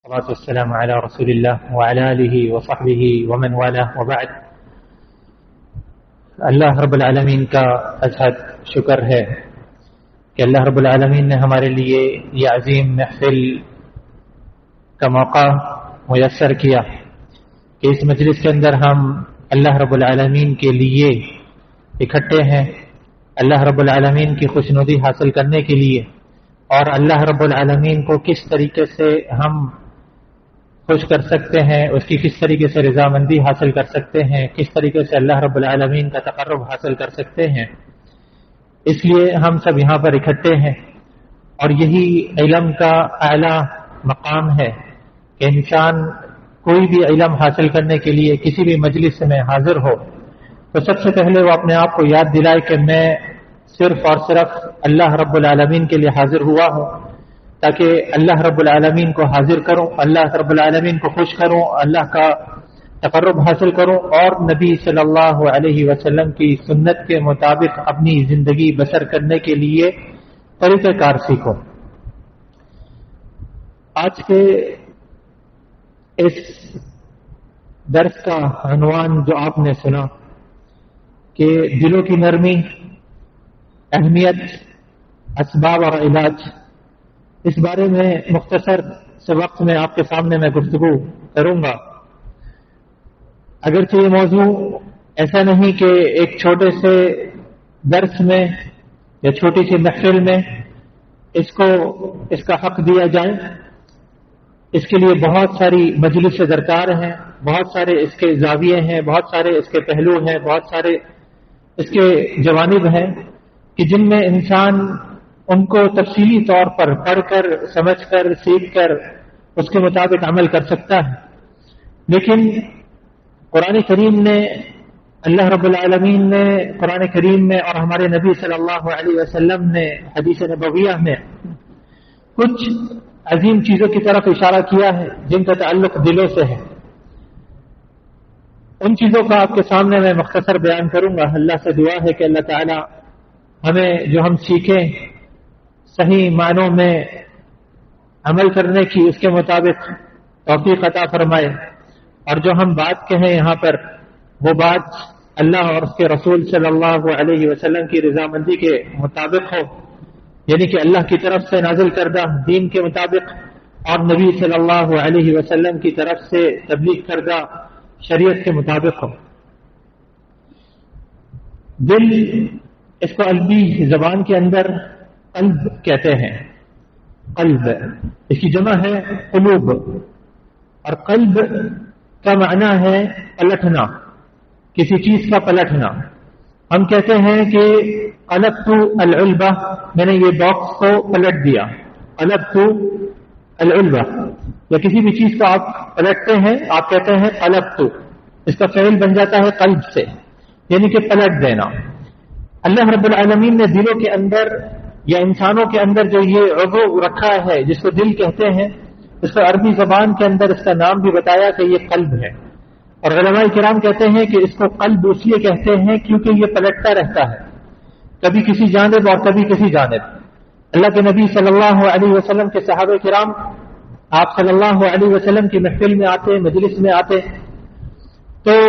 والصلاة والسلام على رسول الله وعلى آله وصحبه ومن والاه وبعد. اللہ رب العالمین کا ازحد شکر ہے کہ اللہ رب العالمین نے ہمارے لیے یہ عظیم محفل کا موقع میسر کیا کہ اس مجلس کے اندر ہم اللہ رب العالمین کے لیے اکٹھے ہیں، اللہ رب العالمین کی خوشنودی حاصل کرنے کے لیے، اور اللہ رب العالمین کو کس طریقے سے ہم خوش کر سکتے ہیں، اس کی کس طریقے سے رضامندی حاصل کر سکتے ہیں، کس طریقے سے اللہ رب العالمین کا تقرب حاصل کر سکتے ہیں. اس لیے ہم سب یہاں پر اکٹھے ہیں، اور یہی علم کا اعلیٰ مقام ہے کہ انسان کوئی بھی علم حاصل کرنے کے لیے کسی بھی مجلس میں حاضر ہو تو سب سے پہلے وہ اپنے آپ کو یاد دلائے کہ میں صرف اور صرف اللہ رب العالمین کے لیے حاضر ہوا ہوں، تاکہ اللہ رب العالمین کو حاضر کروں، اللہ رب العالمین کو خوش کروں، اللہ کا تقرب حاصل کروں، اور نبی صلی اللہ علیہ وسلم کی سنت کے مطابق اپنی زندگی بسر کرنے کے لیے طریقہ کار سیکھوں. آج کے اس درس کا عنوان جو آپ نے سنا کہ دلوں کی نرمی، اہمیت، اسباب اور علاج، اس بارے میں مختصر سے وقت میں آپ کے سامنے میں گفتگو کروں گا. اگرچہ یہ موضوع ایسا نہیں کہ ایک چھوٹے سے درس میں یا چھوٹی سی محفل میں اس کا حق دیا جائے، اس کے لیے بہت ساری مجلس درکار ہیں، بہت سارے اس کے زاویے ہیں، بہت سارے اس کے پہلو ہیں، بہت سارے اس کے جوانب ہیں کہ جن میں انسان ان کو تفصیلی طور پر پڑھ کر، سمجھ کر، سیکھ کر اس کے مطابق عمل کر سکتا ہے. لیکن قرآن کریم نے، اللہ رب العالمین نے قرآن کریم میں اور ہمارے نبی صلی اللہ علیہ وسلم نے حدیث نبویہ میں کچھ عظیم چیزوں کی طرف اشارہ کیا ہے جن کا تعلق دلوں سے ہے. ان چیزوں کا آپ کے سامنے میں مختصر بیان کروں گا. اللہ سے دعا ہے کہ اللہ تعالی ہمیں جو ہم سیکھیں صحیح معنوں میں عمل کرنے کی اس کے مطابق توفیق عطا فرمائے، اور جو ہم بات کہیں یہاں پر وہ بات اللہ اور اس کے رسول صلی اللہ علیہ وسلم کی رضامندی کے مطابق ہو، یعنی کہ اللہ کی طرف سے نازل کردہ دین کے مطابق اور نبی صلی اللہ علیہ وسلم کی طرف سے تبلیغ کردہ شریعت کے مطابق ہو. دل، اس کو عربی زبان کے اندر قلب کہتے ہیں. قلب اس کی جمع ہے قلوب، اور قلب کا معنی ہے پلٹنا، کسی چیز کا پلٹنا. ہم کہتے ہیں کہ قلبت العلبہ، میں نے یہ باکس کو پلٹ دیا. قلبت العلبہ، یا کسی بھی چیز کو آپ پلٹتے ہیں آپ کہتے ہیں قلبت. اس کا فعل بن جاتا ہے قلب سے، یعنی کہ پلٹ دینا. اللہ رب العالمین نے دلوں کے اندر یا انسانوں کے اندر جو یہ عضو رکھا ہے جس کو دل کہتے ہیں، اس کو عربی زبان کے اندر اس کا نام بھی بتایا کہ یہ قلب ہے. اور علماء کرام کہتے ہیں کہ اس کو قلب اس لیے کہتے ہیں کیونکہ یہ پلٹتا رہتا ہے، کبھی کسی جانب اور کبھی کسی جانب. اللہ کے نبی صلی اللہ علیہ وسلم کے صحابہ کرام آپ صلی اللہ علیہ وسلم کی محفل میں آتے، مجلس میں آتے تو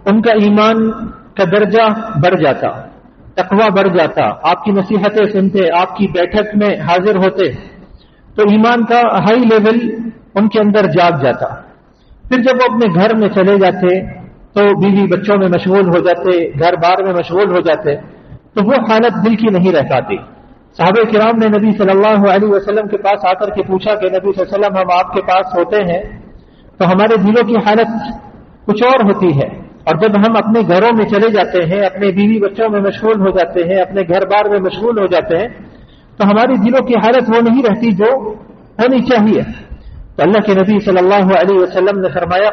ان کا ایمان کا درجہ بڑھ جاتا، تقوی بڑھ جاتا. آپ کی نصیحتیں سنتے، آپ کی بیٹھک میں حاضر ہوتے تو ایمان کا ہائی لیول ان کے اندر جاگ جاتا. پھر جب وہ اپنے گھر میں چلے جاتے تو بیوی بچوں میں مشغول ہو جاتے، گھر بار میں مشغول ہو جاتے، تو وہ حالت دل کی نہیں رہ پاتی. صحابہ کرام نے نبی صلی اللہ علیہ وسلم کے پاس آ کر کے پوچھا کہ نبی صلی اللہ علیہ وسلم ہم آپ کے پاس ہوتے ہیں تو ہمارے دلوں کی حالت کچھ اور ہوتی ہے، اور جب ہم اپنے گھروں میں چلے جاتے ہیں، اپنے بیوی بچوں میں مشغول ہو جاتے ہیں، اپنے گھر بار میں مشغول ہو جاتے ہیں تو ہماری دلوں کی حالت وہ نہیں رہتی جو ہونی چاہیے. تو اللہ کے نبی صلی اللہ علیہ وسلم نے فرمایا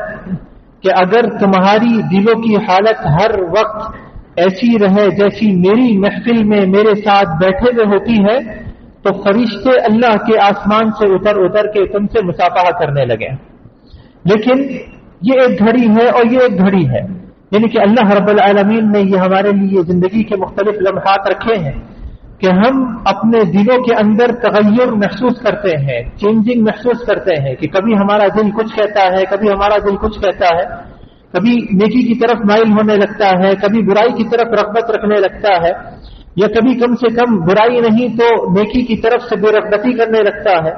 کہ اگر تمہاری دلوں کی حالت ہر وقت ایسی رہے جیسی میری محفل میں میرے ساتھ بیٹھے ہوئے ہوتی ہے تو فرشتے اللہ کے آسمان سے اتر کے تم سے مصافحہ کرنے لگے. لیکن یہ ایک گھڑی ہے اور یہ ایک گھڑی ہے، یعنی کہ اللہ رب العالمین نے یہ ہمارے لیے زندگی کے مختلف لمحات رکھے ہیں کہ ہم اپنے دلوں کے اندر تغیر محسوس کرتے ہیں، چینجنگ محسوس کرتے ہیں کہ کبھی ہمارا دل کچھ کہتا ہے، کبھی ہمارا دل کچھ کہتا ہے، کبھی نیکی کی طرف مائل ہونے لگتا ہے، کبھی برائی کی طرف رغبت رکھنے لگتا ہے، یا کبھی کم سے کم برائی نہیں تو نیکی کی طرف سے بے رغبتی کرنے لگتا ہے۔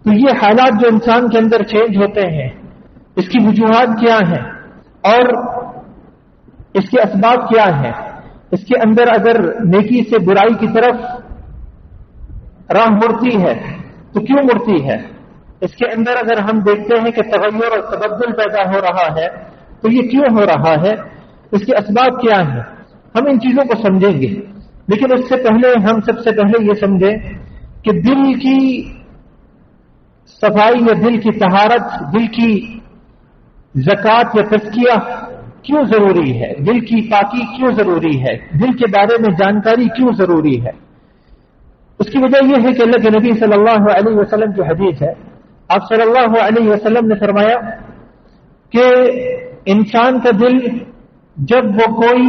تو یہ حالات جو انسان کے اندر چینج ہوتے ہیں، اس کی وجوہات کیا ہیں اور اس کے اسباب کیا ہیں؟ اس کے اندر اگر نیکی سے برائی کی طرف راہ مڑتی ہے تو کیوں مڑتی ہے؟ اس کے اندر اگر ہم دیکھتے ہیں کہ تغیر اور تبدل پیدا ہو رہا ہے تو یہ کیوں ہو رہا ہے، اس کے اسباب کیا ہیں، ہم ان چیزوں کو سمجھیں گے۔ لیکن اس سے پہلے ہم سب سے پہلے یہ سمجھیں کہ دل کی صفائی یا دل کی طہارت، دل کی زکوٰۃ یا تزکیہ کیوں ضروری ہے، دل کی پاکی کیوں ضروری ہے، دل کے بارے میں جانکاری کیوں ضروری ہے؟ اس کی وجہ یہ ہے کہ اللہ کے نبی صلی اللہ علیہ وسلم جو حدیث ہے، آپ صلی اللہ علیہ وسلم نے فرمایا کہ انسان کا دل جب وہ کوئی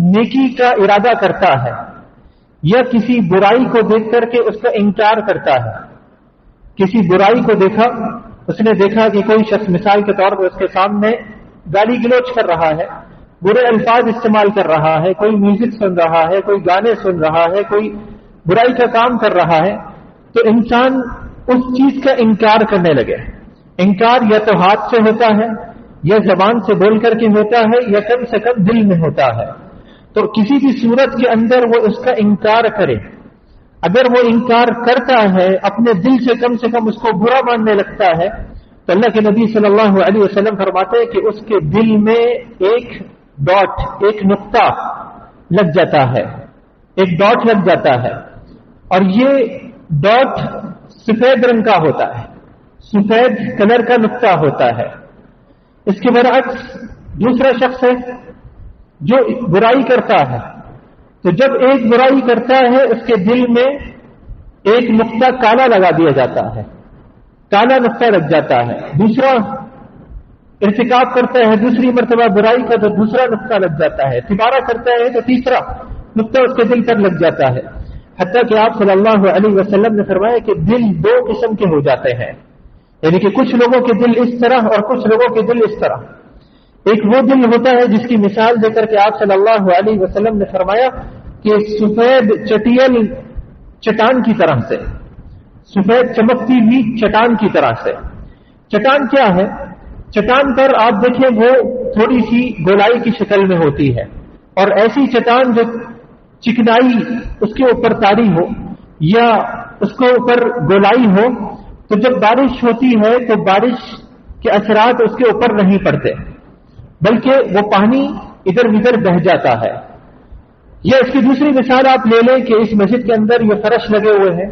نیکی کا ارادہ کرتا ہے یا کسی برائی کو دیکھ کر کے اس کا انکار کرتا ہے، کسی برائی کو دیکھا، اس نے دیکھا کہ کوئی شخص مثال کے طور پر اس کے سامنے گالی گلوچ کر رہا ہے، برے الفاظ استعمال کر رہا ہے، کوئی میوزک سن رہا ہے، کوئی گانے سن رہا ہے، کوئی برائی کا کام کر رہا ہے، تو انسان اس چیز کا انکار کرنے لگے۔ انکار یا تو ہاتھ سے ہوتا ہے یا زبان سے بول کر کے ہوتا ہے یا کم سے کم دل میں ہوتا ہے۔ تو کسی بھی صورت کے اندر وہ اس کا انکار کرے، اگر وہ انکار کرتا ہے، اپنے دل سے کم اس کو برا ماننے لگتا ہے، تو اللہ کے نبی صلی اللہ علیہ وسلم فرماتے ہیں کہ اس کے دل میں ایک ڈاٹ، ایک نقطہ لگ جاتا ہے، ایک ڈاٹ لگ جاتا ہے، اور یہ ڈاٹ سفید رنگ کا ہوتا ہے، سفید کلر کا نقطہ ہوتا ہے۔ اس کے برعکس دوسرا شخص ہے جو برائی کرتا ہے، تو جب ایک برائی کرتا ہے اس کے دل میں ایک نقطہ کالا لگا دیا جاتا ہے، کالا نقطہ لگ جاتا ہے۔ دوسرا ارتکاب کرتا ہے دوسری مرتبہ برائی کا تو دوسرا نقطہ لگ جاتا ہے، تبارہ کرتا ہے تو تیسرا نقطہ اس کے دل پر لگ جاتا ہے، حتیٰ کہ آپ صلی اللہ علیہ وسلم نے فرمایا کہ دل دو قسم کے ہو جاتے ہیں، یعنی کہ کچھ لوگوں کے دل اس طرح اور کچھ لوگوں کے دل اس طرح۔ ایک وہ دل ہوتا ہے جس کی مثال دے کر کے آپ صلی اللہ علیہ وسلم نے فرمایا کہ سفید چٹیل چٹان کی طرح سے، سفید چمکتی ہوئی چٹان کی طرح سے۔ چٹان کیا ہے؟ چٹان پر آپ دیکھیں وہ تھوڑی سی گولائی کی شکل میں ہوتی ہے، اور ایسی چٹان جو چکنائی اس کے اوپر طاری ہو یا اس کے اوپر گولائی ہو، تو جب بارش ہوتی ہے تو بارش کے اثرات اس کے اوپر نہیں پڑتے، بلکہ وہ پانی ادھر ادھر بہہ جاتا ہے۔ یا اس کی دوسری مثال آپ لے لیں کہ اس مسجد کے اندر یہ فرش لگے ہوئے ہیں،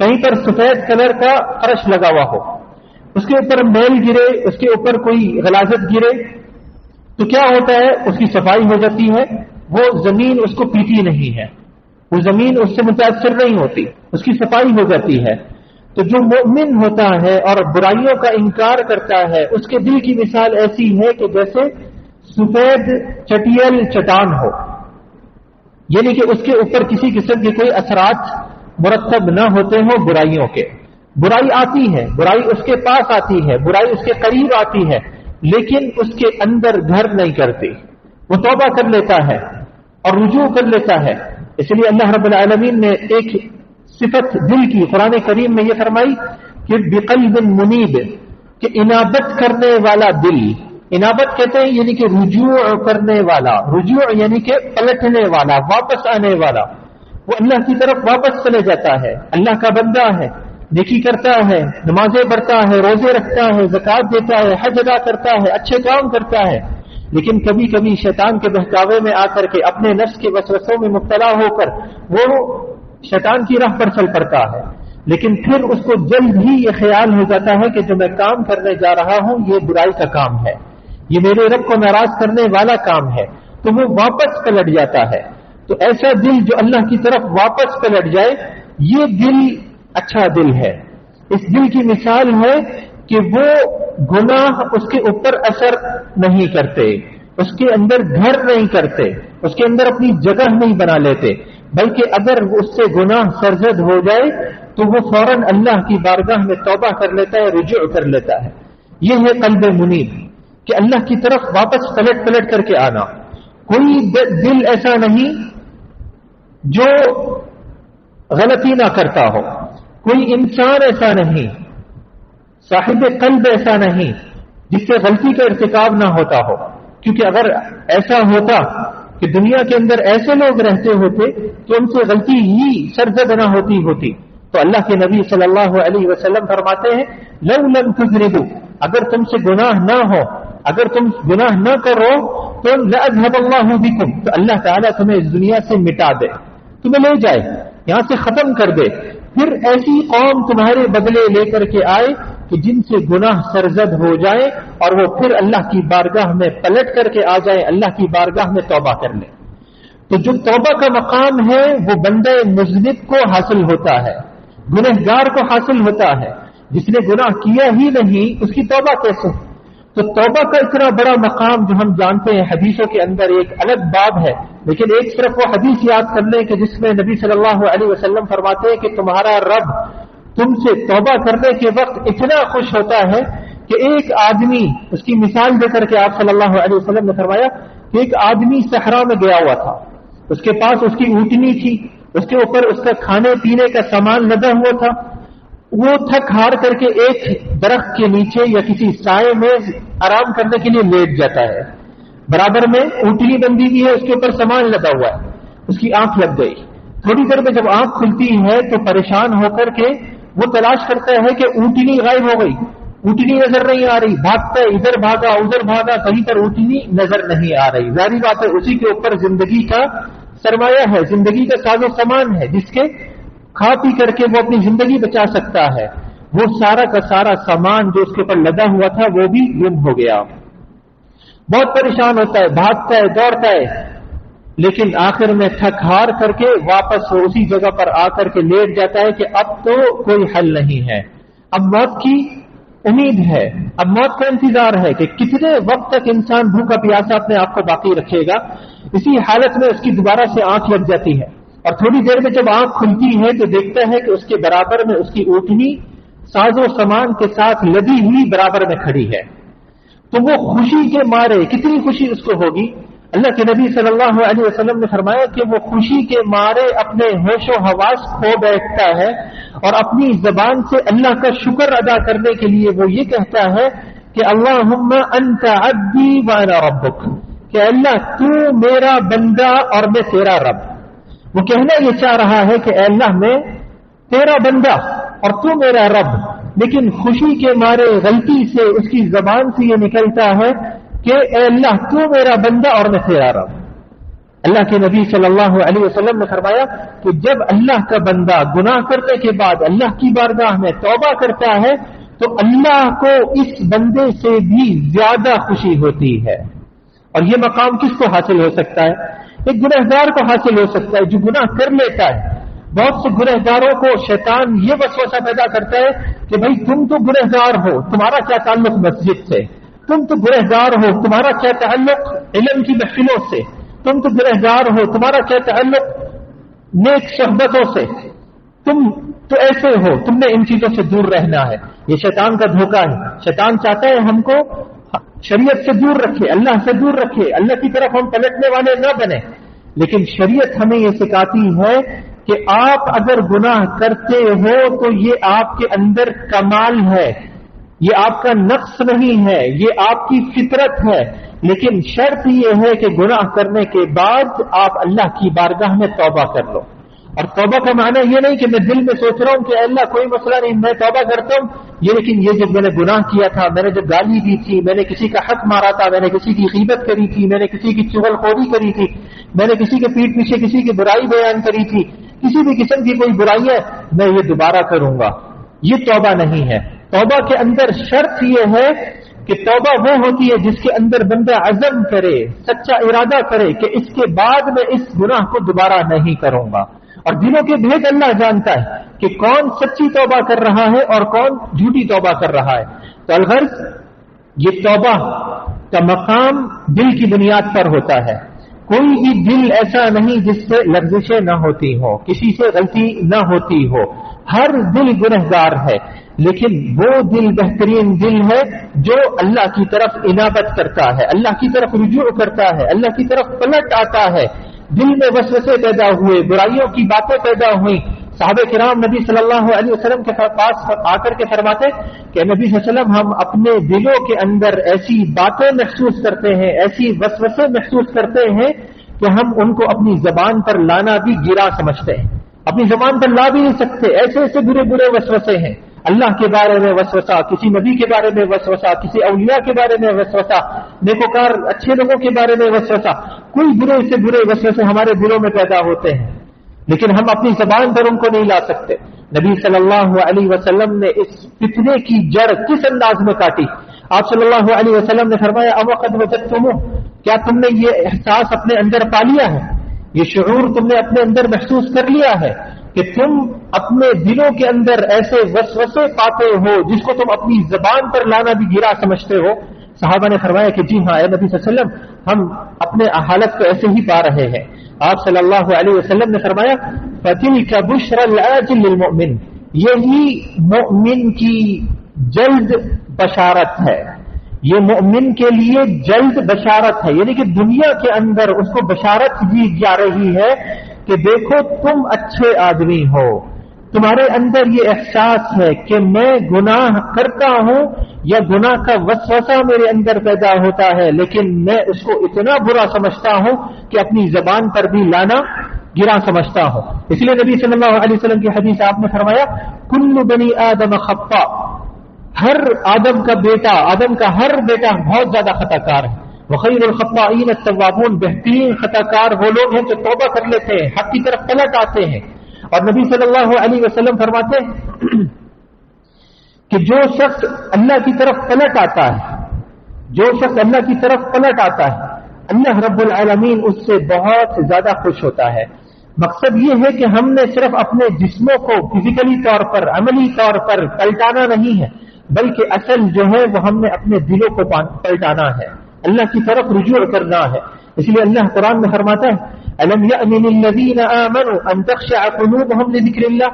کہیں پر سفید کلر کا فرش لگا ہوا ہو، اس کے اوپر میل گرے، اس کے اوپر کوئی غلاظت گرے تو کیا ہوتا ہے؟ اس کی صفائی ہو جاتی ہے، وہ زمین اس کو پیتی نہیں ہے، وہ زمین اس سے متاثر نہیں ہوتی، اس کی صفائی ہو جاتی ہے۔ تو جو مومن ہوتا ہے اور برائیوں کا انکار کرتا ہے، اس کے دل کی مثال ایسی ہے کہ جیسے سفید چٹیل چٹان ہو، یعنی کہ اس کے اوپر کسی قسم کے کوئی اثرات مرتب نہ ہوتے ہوں برائیوں کے۔ برائی آتی ہے، برائی اس کے پاس آتی ہے، برائی اس کے قریب آتی ہے، لیکن اس کے اندر گھر نہیں کرتی، وہ توبہ کر لیتا ہے اور رجوع کر لیتا ہے۔ اس لیے اللہ رب العالمین نے ایک صفت دل کی قرآن کریم میں یہ فرمائی کہ بقلب منیب، کہ انابت کرنے والا دل، انابت کہتے ہیں یعنی کہ رجوع کرنے والا، رجوع یعنی کہ پلٹنے والا، واپس آنے والا، وہ اللہ کی طرف واپس چلے جاتا ہے، اللہ کا بندہ ہے، نیکی کرتا ہے، نمازیں پڑھتا ہے، روزے رکھتا ہے، زکوٰۃ دیتا ہے، حج ادا کرتا ہے، اچھے کام کرتا ہے، لیکن کبھی کبھی شیطان کے بہکاوے میں آ کر کے اپنے نفس کے وسوسوں میں مبتلا ہو کر وہ شیطان کی راہ پر چل پڑتا ہے، لیکن پھر اس کو جلد ہی یہ خیال ہو جاتا ہے کہ جو میں کام کرنے جا رہا ہوں یہ برائی کا کام ہے، یہ میرے رب کو ناراض کرنے والا کام ہے، تو وہ واپس پلٹ جاتا ہے۔ تو ایسا دل جو اللہ کی طرف واپس پلٹ جائے، یہ دل اچھا دل ہے۔ اس دل کی مثال ہے کہ وہ گناہ اس کے اوپر اثر نہیں کرتے، اس کے اندر گھر نہیں کرتے، اس کے اندر اپنی جگہ نہیں بنا لیتے، بلکہ اگر اس سے گناہ سرزد ہو جائے تو وہ فوراً اللہ کی بارگاہ میں توبہ کر لیتا ہے، رجوع کر لیتا ہے. یہ ہے قلب منیب، کہ اللہ کی طرف واپس پلٹ پلٹ کر کے آنا. کوئی دل ایسا نہیں جو غلطی نہ کرتا ہو، کوئی انسان ایسا نہیں، صاحب قلب ایسا نہیں جس سے غلطی کا ارتکاب نہ ہوتا ہو. کیونکہ اگر ایسا ہوتا کہ دنیا کے اندر ایسے لوگ رہتے ہوتے تو ان سے غلطی ہی سرزد نہ ہوتی تو اللہ کے نبی صلی اللہ علیہ وسلم فرماتے ہیں لو لم تذنبوا، اگر تم سے گناہ نہ ہو، اگر تم گناہ نہ کرو تو لأذهب اللہ بکم، تو اللہ تعالیٰ تمہیں اس دنیا سے مٹا دے، تمہیں لے جائے، یہاں سے ختم کر دے. پھر ایسی قوم تمہارے بدلے لے کر کے آئے کہ جن سے گناہ سرزد ہو جائے اور وہ پھر اللہ کی بارگاہ میں پلٹ کر کے آ جائے، اللہ کی بارگاہ میں توبہ کر لیں. تو جو توبہ کا مقام ہے وہ بندہ مذنب کو حاصل ہوتا ہے، گنہگار کو حاصل ہوتا ہے. جس نے گناہ کیا ہی نہیں اس کی توبہ کیسے؟ تو توبہ کا اتنا بڑا مقام جو ہم جانتے ہیں حدیثوں کے اندر ایک الگ باب ہے، لیکن ایک صرف وہ حدیث یاد کر لیں کہ جس میں نبی صلی اللہ علیہ وسلم فرماتے ہیں کہ تمہارا رب تم سے توبہ کرنے کے وقت اتنا خوش ہوتا ہے کہ ایک آدمی، اس کی مثال دے کر کے آپ صلی اللہ علیہ وسلم نے فرمایا کہ ایک آدمی صحرا میں گیا ہوا تھا، اس کے پاس اس کی اونٹنی تھی، اس کے اوپر اس کا کھانے پینے کا سامان لدا ہوا تھا. وہ تھک ہار کر کے ایک درخت کے نیچے یا کسی سائے میں آرام کرنے کے لیے لیٹ جاتا ہے. برابر میں اونٹنی بندی بھی ہے، اس کے اوپر سامان لدا ہوا ہے. اس کی آنکھ لگ گئی. تھوڑی دیر میں جب آنکھ کھلتی ہے تو پریشان ہو کر کے وہ تلاش کرتا ہے کہ اونٹنی غائب ہو گئی، اونٹنی نظر نہیں آ رہی. بھاگتا ہے، ادھر بھاگا ادھر بھاگا، کہیں پر اونٹنی نظر نہیں آ رہی. ظاہری بات ہے اسی کے اوپر زندگی کا سرمایہ ہے، زندگی کا ساز و سامان ہے جس کے کھا پی کر کے وہ اپنی زندگی بچا سکتا ہے. وہ سارا کا سارا سامان جو اس کے اوپر لدا ہوا تھا وہ بھی گم ہو گیا. بہت پریشان ہوتا ہے، بھاگتا ہے، دوڑتا ہے، لیکن آخر میں تھک ہار کر کے واپس اسی جگہ پر آ کر کے لیٹ جاتا ہے کہ اب تو کوئی حل نہیں ہے، اب موت کی امید ہے، اب موت کا انتظار ہے کہ کتنے وقت تک انسان بھوکا پیاسا اپنے آپ کو باقی رکھے گا. اسی حالت میں اس کی دوبارہ سے آنکھ لگ جاتی ہے اور تھوڑی دیر میں جب آنکھ کھلتی ہے تو دیکھتا ہے کہ اس کے برابر میں اس کی اونٹنی ساز و سامان کے ساتھ لدی ہوئی برابر میں کھڑی ہے. تو وہ خوشی کے مارے، کتنی خوشی اس کو ہوگی. اللہ کے نبی صلی اللہ علیہ وسلم نے فرمایا کہ وہ خوشی کے مارے اپنے ہوش و حواس کھو بیٹھتا ہے اور اپنی زبان سے اللہ کا شکر ادا کرنے کے لیے وہ یہ کہتا ہے کہ اللہم انت عبدی وانا ربک، کہ اللہ تو میرا بندہ اور میں تیرا رب. وہ کہنا یہ چاہ رہا ہے کہ اے اللہ میں تیرا بندہ اور تو میرا رب، لیکن خوشی کے مارے غلطی سے اس کی زبان سے یہ نکلتا ہے کہ اے اللہ تو میرا بندہ اور میں تیرا رب. اللہ کے نبی صلی اللہ علیہ وسلم نے فرمایا کہ جب اللہ کا بندہ گناہ کرنے کے بعد اللہ کی بارگاہ میں توبہ کرتا ہے تو اللہ کو اس بندے سے بھی زیادہ خوشی ہوتی ہے. اور یہ مقام کس کو حاصل ہو سکتا ہے؟ ایک گنہگار کو حاصل ہو سکتا ہے جو گناہ کر لیتا ہے. بہت سے گنہگاروں کو شیطان یہ وسوسہ پیدا کرتا ہے کہ بھائی تم تو گنہگار ہو، تمہارا کیا تعلق مسجد سے، تم تو گنہگار ہو، تمہارا کیا تعلق علم کی محفلوں سے، تم تو گنہگار ہو، تمہارا کیا تعلق نیک صحبتوں سے، تم تو ایسے ہو، تم نے ان چیزوں سے دور رہنا ہے. یہ شیطان کا دھوکہ ہے. شیطان چاہتا ہے ہم کو شریعت سے دور رکھے، اللہ سے دور رکھے، اللہ کی طرف ہم پلٹنے والے نہ بنے. لیکن شریعت ہمیں یہ سکھاتی ہے کہ آپ اگر گناہ کرتے ہو تو یہ آپ کے اندر کمال ہے، یہ آپ کا نقص نہیں ہے، یہ آپ کی فطرت ہے. لیکن شرط یہ ہے کہ گناہ کرنے کے بعد آپ اللہ کی بارگاہ میں توبہ کر لو. اور توبہ کا معنی یہ نہیں کہ میں دل میں سوچ رہا ہوں کہ اللہ کوئی مسئلہ نہیں میں توبہ کرتا ہوں، یہ لیکن یہ جب میں نے گناہ کیا تھا، میں نے جب گالی دی تھی، میں نے کسی کا حق مارا تھا، میں نے کسی کی غیبت کری تھی، میں نے کسی کی چغل خوری کری تھی، میں نے کسی کے پیٹھ پیچھے کسی کی برائی بیان کری تھی، کسی بھی قسم کی کوئی برائی ہے، میں یہ دوبارہ کروں گا، یہ توبہ نہیں ہے. توبہ کے اندر شرط یہ ہے کہ توبہ وہ ہوتی ہے جس کے اندر بندہ عزم کرے، سچا ارادہ کرے کہ اس کے بعد میں اس گناہ کو دوبارہ نہیں کروں گا. اور دلوں کے بھید اللہ جانتا ہے کہ کون سچی توبہ کر رہا ہے اور کون جھوٹی توبہ کر رہا ہے. تو الغرض یہ توبہ کا مقام دل کی بنیاد پر ہوتا ہے. کوئی بھی دل ایسا نہیں جس سے لرزشیں نہ ہوتی ہوں، کسی سے غلطی نہ ہوتی ہو، ہر دل گنہگار ہے، لیکن وہ دل بہترین دل ہے جو اللہ کی طرف انابت کرتا ہے، اللہ کی طرف رجوع کرتا ہے، اللہ کی طرف پلٹ آتا ہے۔ دل میں وسوسے پیدا ہوئے، برائیوں کی باتیں پیدا ہوئیں، صحابہ کرام نبی صلی اللہ علیہ وسلم کے پاس آ کر کے فرماتے کہ نبی صلی اللہ علیہ وسلم ہم اپنے دلوں کے اندر ایسی باتیں محسوس کرتے ہیں، ایسی وسوسے محسوس کرتے ہیں کہ ہم ان کو اپنی زبان پر لانا بھی گرا سمجھتے ہیں، اپنی زبان پر لا بھی نہیں سکتے، ایسے ایسے برے برے وسوسے ہیں۔ اللہ کے بارے میں وسوسہ، کسی نبی کے بارے میں وسوسہ، کسی اولیاء کے بارے میں وسوسہ، نیکوکار اچھے لوگوں کے بارے میں وسوسہ، کوئی برے سے برے وسوسے ہمارے دلوں میں پیدا ہوتے ہیں، لیکن ہم اپنی زبان پر ان کو نہیں لا سکتے۔ نبی صلی اللہ علیہ وسلم نے اس فتنے کی جڑ کس انداز میں کاٹی؟ آپ صلی اللہ علیہ وسلم نے فرمایا اوقد وجدتموہ، کیا تم نے یہ احساس اپنے اندر پا لیا ہے، یہ شعور تم نے اپنے اندر محسوس کر لیا ہے کہ تم اپنے دلوں کے اندر ایسے وسوسے پاتے ہو جس کو تم اپنی زبان پر لانا بھی گرا سمجھتے ہو؟ صحابہ نے فرمایا کہ جی ہاں اے نبی صلی اللہ علیہ وسلم، ہم اپنے حالت کو ایسے ہی پا رہے ہیں۔ آپ صلی اللہ علیہ وسلم نے فرمایا فَتِلْكَ بُشْرَ الْعَاجِلِ لِلْمُؤْمِنِ، یہی مؤمن کی جلد بشارت ہے، یہ مؤمن کے لیے جلد بشارت ہے، یعنی کہ دنیا کے اندر اس کو بشارت دی جا رہی ہے کہ دیکھو تم اچھے آدمی ہو، تمہارے اندر یہ احساس ہے کہ میں گناہ کرتا ہوں یا گناہ کا وسوسہ میرے اندر پیدا ہوتا ہے، لیکن میں اس کو اتنا برا سمجھتا ہوں کہ اپنی زبان پر بھی لانا گرا سمجھتا ہوں۔ اس لیے نبی صلی اللہ علیہ وسلم کی حدیث آپ نے فرمایا کل بنی آدم خطاء، ہر آدم کا بیٹا، آدم کا ہر بیٹا بہت زیادہ خطا کار ہے، وخیر الخطائین التوابون، بہترین خطا کار وہ لوگ ہیں جو توبہ کر لیتے ہیں، حق کی طرف پلٹ آتے ہیں۔ اور نبی صلی اللہ علیہ وسلم فرماتے ہیں کہ جو شخص اللہ کی طرف پلٹ آتا ہے، جو شخص اللہ کی طرف پلٹ آتا ہے، اللہ رب العالمین اس سے بہت زیادہ خوش ہوتا ہے۔ مقصد یہ ہے کہ ہم نے صرف اپنے جسموں کو فزیکلی طور پر، عملی طور پر پلٹانا نہیں ہے، بلکہ اصل جو ہے وہ ہم نے اپنے دلوں کو پلٹانا ہے، اللہ کی طرف رجوع کرنا ہے۔ اس لیے اللہ قرآن میں فرماتا ہے أَلَمْ يَأْنِ لِلَّذِينَ آمَنُوا أَن تَخْشَعَ قُلُوبُهُمْ لِذِكْرِ اللَّهِ،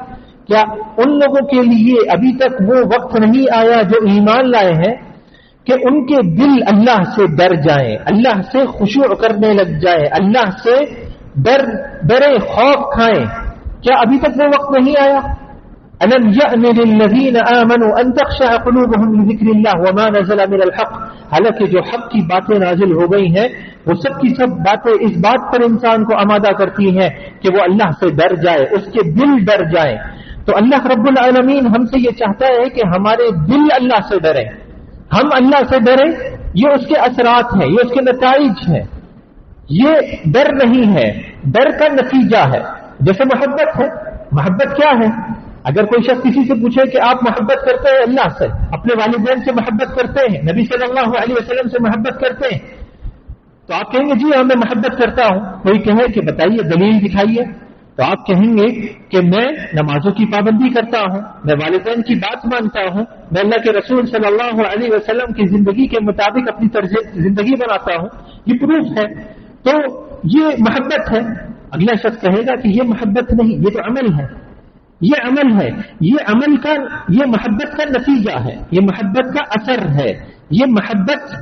کیا ان لوگوں کے لیے ابھی تک وہ وقت نہیں آیا جو ایمان لائے ہیں کہ ان کے دل اللہ سے ڈر جائیں، اللہ سے خشوع کرنے لگ جائیں، اللہ سے ڈرے، خوف کھائیں؟ کیا ابھی تک وہ وقت نہیں آیا؟ أَلَمْ يَأْنِ لِلَّذِينَ آمَنُوا أَن تَخْشَعَ قُلُوبُهُمْ لِذِكْرِ اللَّهِ وَمَا نَزَلَ مِنَ الْحَقِّ، حالانکہ جو حق کی باتیں نازل ہو گئی ہیں وہ سب کی سب باتیں اس بات پر انسان کو آمادہ کرتی ہیں کہ وہ اللہ سے ڈر جائے، اس کے دل ڈر جائیں۔ تو اللہ رب العالمین ہم سے یہ چاہتا ہے کہ ہمارے دل اللہ سے ڈریں، ہم اللہ سے ڈریں، یہ اس کے اثرات ہیں، یہ اس کے نتائج ہیں، یہ ڈر نہیں ہے، ڈر کا نتیجہ ہے۔ جیسے محبت ہے، محبت کیا ہے؟ اگر کوئی شخص کسی سے پوچھے کہ آپ محبت کرتے ہیں اللہ سے، اپنے والدین سے محبت کرتے ہیں، نبی صلی اللہ علیہ وسلم سے محبت کرتے ہیں، تو آپ کہیں گے جی ہاں میں محبت کرتا ہوں۔ کوئی کہے کہ بتائیے دلیل دکھائیے، تو آپ کہیں گے کہ میں نمازوں کی پابندی کرتا ہوں، میں والدین کی بات مانتا ہوں، میں اللہ کے رسول صلی اللہ علیہ وسلم کی زندگی کے مطابق اپنی طرز زندگی بناتا ہوں، یہ پروف ہے، تو یہ محبت ہے۔ اگلا شخص کہے گا کہ یہ محبت نہیں، یہ تو عمل ہے، یہ عمل ہے، یہ عمل کا، یہ محبت کا نتیجہ ہے، یہ محبت کا اثر ہے، یہ محبت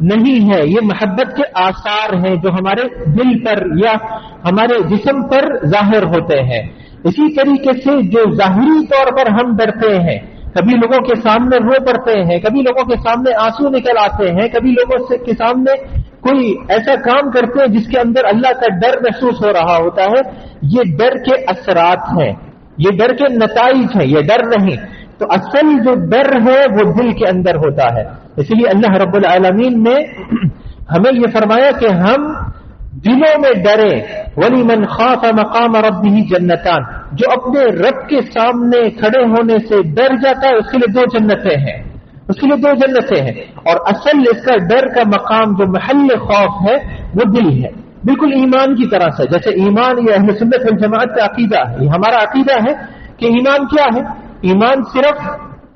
نہیں ہے، یہ محبت کے آثار ہیں جو ہمارے دل پر یا ہمارے جسم پر ظاہر ہوتے ہیں۔ اسی طریقے سے جو ظاہری طور پر ہم ڈرتے ہیں، کبھی لوگوں کے سامنے رو پڑتے ہیں، کبھی لوگوں کے سامنے آنسو نکل آتے ہیں، کبھی لوگوں کے سامنے کوئی ایسا کام کرتے ہیں جس کے اندر اللہ کا ڈر محسوس ہو رہا ہوتا ہے، یہ ڈر کے اثرات ہیں، یہ ڈر کے نتائج ہیں، یہ ڈر نہیں۔ تو اصل جو ڈر ہے وہ دل کے اندر ہوتا ہے۔ اس لیے اللہ رب العالمین نے ہمیں یہ فرمایا کہ ہم دلوں میں ڈریں۔ وَلِمَنْ خَافَ مَقَامَ رَبِّهِ جَنَّتَانِ، جو اپنے رب کے سامنے کھڑے ہونے سے ڈر جاتا ہے اس کے لیے دو جنتیں ہیں، اس کے لیے دو جنتیں ہیں۔ اور اصل اس کا ڈر کا مقام جو محل خوف ہے وہ دل ہے، بالکل ایمان کی طرح سے۔ جیسے ایمان یہ اہل سنت والجماعت کا عقیدہ ہے، یہ ہمارا عقیدہ ہے کہ ایمان کیا ہے؟ ایمان صرف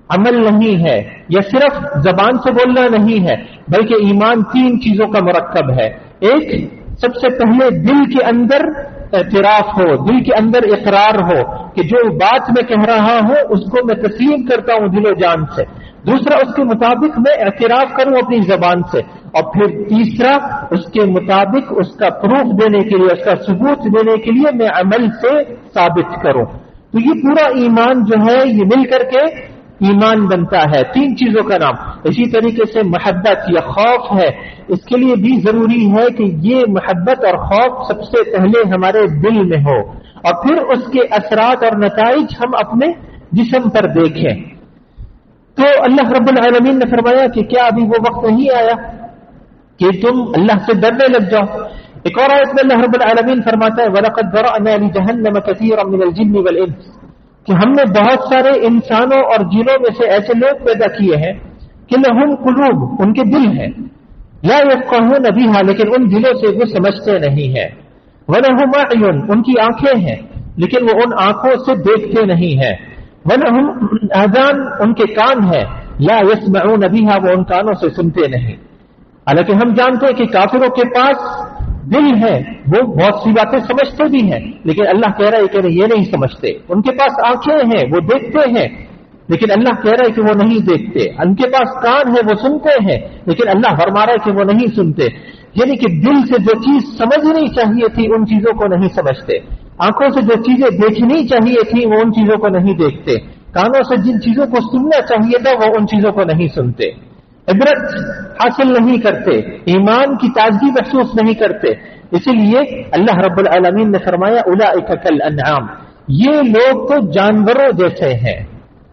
عمل نہیں ہے، یا صرف زبان سے بولنا نہیں ہے، بلکہ ایمان تین چیزوں کا مرکب ہے۔ ایک سب سے پہلے دل کے اندر اعتراف ہو، دل کے اندر اقرار ہو کہ جو بات میں کہہ رہا ہوں اس کو میں تسلیم کرتا ہوں دل و جان سے. دوسرا، اس کے مطابق میں اعتراف کروں اپنی زبان سے. اور پھر تیسرا، اس کے مطابق اس کا پروف دینے کے لیے، اس کا ثبوت دینے کے لیے میں عمل سے ثابت کروں. تو یہ پورا ایمان جو ہے یہ مل کر کے ایمان بنتا ہے. 3 چیزوں کا نام. اسی طریقے سے محبت یا خوف ہے، اس کے لیے بھی ضروری ہے کہ یہ محبت اور خوف سب سے پہلے ہمارے دل میں ہو، اور پھر اس کے اثرات اور نتائج ہم اپنے جسم پر دیکھیں. تو اللہ رب العالمین نے فرمایا کہ کیا ابھی وہ وقت نہیں آیا کہ تم اللہ سے ڈرنے لگ جاؤ. ایک اور آیت میں اللہ رب العالمین فرماتا ہے وَلَقَدْ ذَرَأْنَا لِجَهَنَّمَ كَثِيرًا مِنَ الْجِنِّ وَالْإِنسِ، کہ ہم نے بہت سارے انسانوں اور جنوں میں سے ایسے لوگ پیدا کیے ہیں کہ لَهُمْ قُلُوبٌ، ان کے دل ہیں، لَا يَفْقَهُونَ بِهَا، لیکن ان دلوں سے وہ سمجھتے نہیں ہیں. وَلَهُمْ أَعْيُنٌ، ان کی آنکھیں ہیں لیکن وہ ان آنکھوں سے دیکھتے نہیں ہیں. وَلَهُمْ آذان، ان کے کان ہیں، لَا يَسْمَعُونَ بِهَا، وہ ان کانوں سے سنتے نہیں. حالانکہ ہم جانتے ہیں کہ کافروں کے پاس دل ہے، وہ بہت سی باتیں سمجھتے بھی ہیں، لیکن اللہ کہہ رہا ہے کہ یہ نہیں سمجھتے. ان کے پاس آنکھیں ہیں، وہ دیکھتے ہیں، لیکن اللہ کہہ رہا ہے کہ وہ نہیں دیکھتے. ان کے پاس کان ہے، وہ سنتے ہیں، لیکن اللہ فرما رہا ہے کہ وہ نہیں سنتے. یعنی کہ دل سے جو چیز سمجھنی چاہیے تھی ان چیزوں کو نہیں سمجھتے. آنکھوں سے جو چیزیں دیکھنی چاہیے تھی وہ ان چیزوں کو نہیں دیکھتے. کانوں سے جن چیزوں کو سننا چاہیے تھا وہ ان چیزوں کو نہیں سنتے. عبرت حاصل نہیں کرتے، ایمان کی تازگی محسوس نہیں کرتے. اسی لیے اللہ رب العالمین نے فرمایا اولئک کالانعام، یہ لوگ تو جانوروں جیسے ہیں.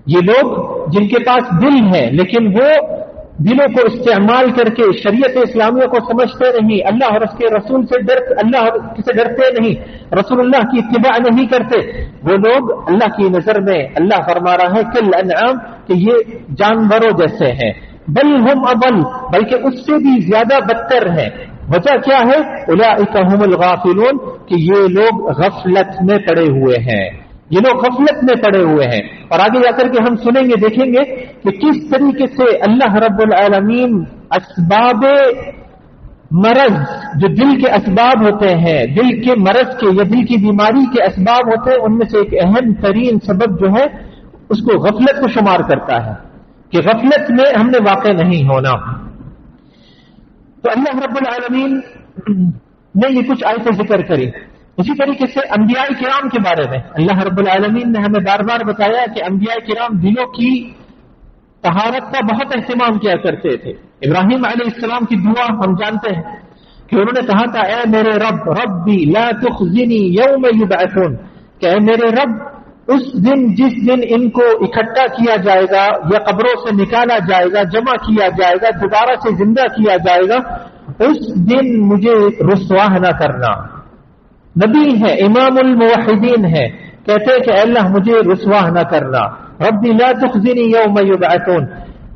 یہ لوگ جن کے پاس دل ہے لیکن وہ دلوں کو استعمال کر کے شریعت اسلامیہ کو سمجھتے نہیں، اللہ اور اس کے رسول سے ڈرتے نہیں، رسول اللہ کی اتباع نہیں کرتے، وہ لوگ اللہ کی نظر میں اللہ فرما رہا ہے کالانعام کہ یہ جانوروں جیسے ہیں. بل ہم اضل، بلکہ اس سے بھی زیادہ بدتر ہیں. وجہ کیا ہے؟ اولئک هم الغافلون، کہ یہ لوگ غفلت میں پڑے ہوئے ہیں. یہ لوگ غفلت میں پڑے ہوئے ہیں. اور آگے جا کر کے ہم سنیں گے، دیکھیں گے کہ کس طریقے سے اللہ رب العالمین اسباب مرض، جو دل کے اسباب ہوتے ہیں، دل کے مرض کے یا دل کی بیماری کے اسباب ہوتے ہیں، ان میں سے ایک اہم ترین سبب جو ہے اس کو غفلت کو شمار کرتا ہے کہ غفلت میں ہم نے واقع نہیں ہونا. تو اللہ رب العالمین نے یہ کچھ آیتیں ذکر کری. اسی طریقے سے انبیاء کرام کے بارے میں اللہ رب العالمین نے ہمیں بار بار بتایا کہ انبیاء کرام دلوں کی طہارت کا بہت اہتمام کیا کرتے تھے. ابراہیم علیہ السلام کی دعا ہم جانتے ہیں کہ انہوں نے کہا تھا اے میرے رب ربی لا تخزنی یوم یبعثون، کہ اے میرے رب اس دن جس دن ان کو اکٹھا کیا جائے گا یا قبروں سے نکالا جائے گا، جمع کیا جائے گا، دوبارہ سے زندہ کیا جائے گا، اس دن مجھے رسوا نہ کرنا. نبی ہے، امام الموحدین ہے، کہتے ہیں کہ اے اللہ مجھے رسوا نہ کرنا. ربی لا تخزنی یوم یبعثون.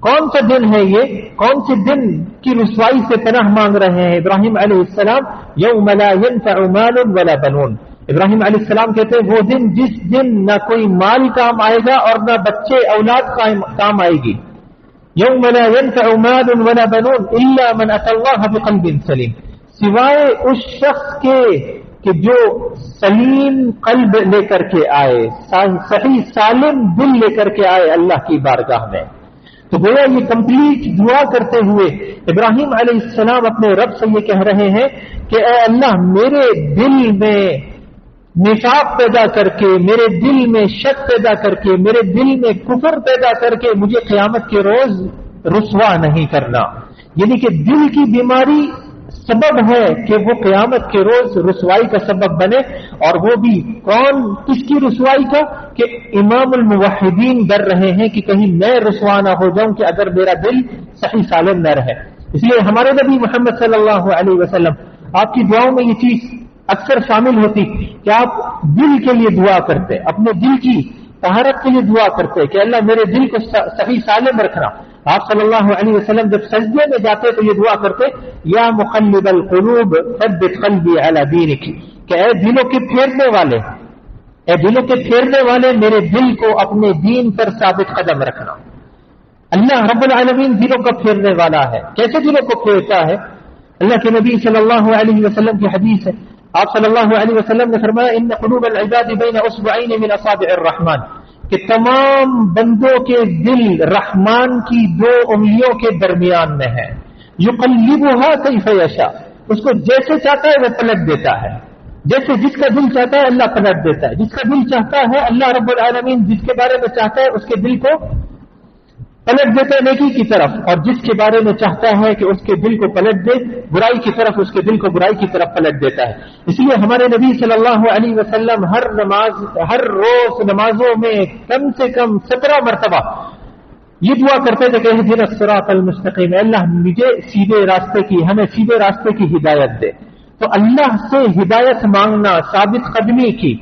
کون سا دن ہے یہ؟ کون سے دن کی رسوائی سے پناہ مانگ رہے ہیں ابراہیم علیہ السلام؟ یوم لا ينفع مال ولا بنون. ابراہیم علیہ السلام کہتے ہیں وہ دن جس دن نہ کوئی مال کام آئے گا اور نہ بچے اولاد کام آئے گی. یوم لا ينفع مال ولا بنون الا من اتى الله بقلب سلیم، سوائے اس شخص کے کہ جو سلیم قلب لے کر کے آئے، صحیح سالم دل لے کر کے آئے اللہ کی بارگاہ میں. تو گویا یہ کمپلیٹ دعا کرتے ہوئے ابراہیم علیہ السلام اپنے رب سے یہ کہہ رہے ہیں کہ اے اللہ میرے دل میں نفاق پیدا کر کے، میرے دل میں شک پیدا کر کے، میرے دل میں کفر پیدا کر کے مجھے قیامت کے روز رسوا نہیں کرنا. یعنی کہ دل کی بیماری سبب ہے کہ وہ قیامت کے روز رسوائی کا سبب بنے. اور وہ بھی کون؟ کس کی رسوائی کا؟ کہ امام الموحدین ڈر رہے ہیں کہ کہیں میں رسوا نہ ہو جاؤں کہ اگر میرا دل صحیح سالم نہ رہے. اس لیے ہمارے نبی محمد صلی اللہ علیہ وسلم آپ کی دعاؤں میں یہ چیز اکثر شامل ہوتی کہ آپ دل کے لیے دعا کرتے، اپنے دل کی طہارت کے لیے دعا کرتے کہ اللہ میرے دل کو صحیح سالم رکھنا. آپ صلی اللہ علیہ وسلم جب سجدے میں جاتے تو یہ دعا کرتے یا مقلب القلوب ثبت قلبی علی دینک، کہ اے دلوں کے پھیرنے والے، اے دلوں کے پھیرنے والے میرے دل کو اپنے دین پر ثابت قدم رکھنا. اللہ رب العالمین دلوں کا پھیرنے والا ہے. کیسے دلوں کو پھیرتا ہے؟ اللہ کے نبی صلی اللہ علیہ وسلم کی حدیث ہے، آپ صلی اللہ علیہ وسلم نے فرمایا ان قلوب العباد بین اصبعین من اصابع الرحمن، کہ تمام بندوں کے دل رحمان کی دو انگلیوں کے درمیان میں ہے، یقلبها کیف یشاء، اس کو جیسے چاہتا ہے وہ پلٹ دیتا ہے، جیسے جس کا دل چاہتا ہے اللہ پلٹ دیتا ہے، جس کا دل چاہتا ہے اللہ رب العالمین جس کے بارے میں چاہتا ہے اس کے دل کو پلٹ دیتا ہے نیکی کی طرف، اور جس کے بارے میں چاہتا ہے کہ اس کے دل کو پلٹ دے برائی کی طرف، اس کے دل کو برائی کی طرف پلٹ دیتا ہے۔ اس لیے ہمارے نبی صلی اللہ علیہ وسلم ہر روز نمازوں میں کم سے کم 17 مرتبہ یہ دعا کرتے تھے کہ اہدنا الصراط المستقیم، اللہ مجھے سیدھے راستے کی، ہمیں سیدھے راستے کی ہدایت دے۔ تو اللہ سے ہدایت مانگنا، ثابت قدمی کی،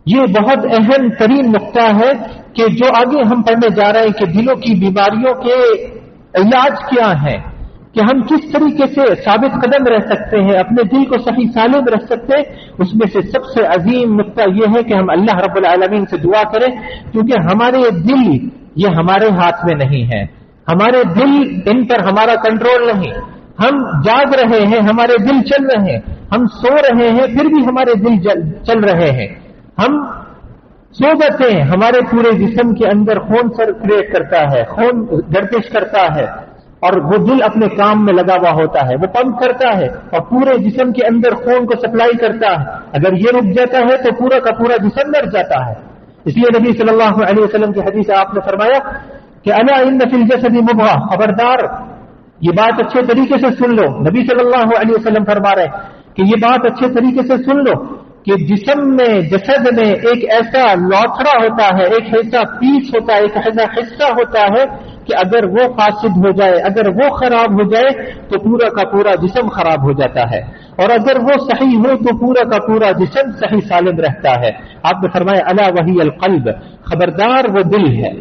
یہ بہت اہم ترین نقطہ ہے کہ جو آگے ہم پڑھنے جا رہے ہیں کہ دلوں کی بیماریوں کے علاج کیا ہے، کہ ہم کس طریقے سے ثابت قدم رہ سکتے ہیں، اپنے دل کو صحیح سالم رکھ سکتے ہیں، اس میں سے سب سے عظیم نقطہ یہ ہے کہ ہم اللہ رب العالمین سے دعا کریں، کیونکہ ہمارے دل یہ ہمارے ہاتھ میں نہیں ہے، ہمارے دل ان پر ہمارا کنٹرول نہیں، ہم جاگ رہے ہیں ہمارے دل چل رہے ہیں، ہم سو رہے ہیں پھر بھی ہمارے دل چل رہے ہیں، ہم سو جاتے ہیں ہمارے پورے جسم کے اندر خون سرکولیٹ کرتا ہے، خون گردش کرتا ہے، اور وہ دل اپنے کام میں لگا ہوا ہوتا ہے، وہ پمپ کرتا ہے اور پورے جسم کے اندر خون کو سپلائی کرتا ہے، اگر یہ رک جاتا ہے تو پورا کا پورا جسم مر جاتا ہے۔ اس لیے نبی صلی اللہ علیہ وسلم کی حدیث آپ نے فرمایا کہ الا ان فی الجسد مضغہ، خبردار یہ بات اچھے طریقے سے سن لو، نبی صلی اللہ علیہ وسلم فرما رہے ہیں کہ یہ بات اچھے طریقے سے سن لو کہ جسم میں، جسد میں ایک ایسا لوتھڑا ہوتا ہے، ایک ایسا پیس ہوتا ہے، ایک ایسا حصہ ہوتا ہے کہ اگر وہ فاسد ہو جائے، اگر وہ خراب ہو جائے تو پورا کا پورا جسم خراب ہو جاتا ہے، اور اگر وہ صحیح ہو تو پورا کا پورا جسم صحیح سالم رہتا ہے۔ آپ نے فرمایا الا وہی القلب، خبردار وہ دل ہے،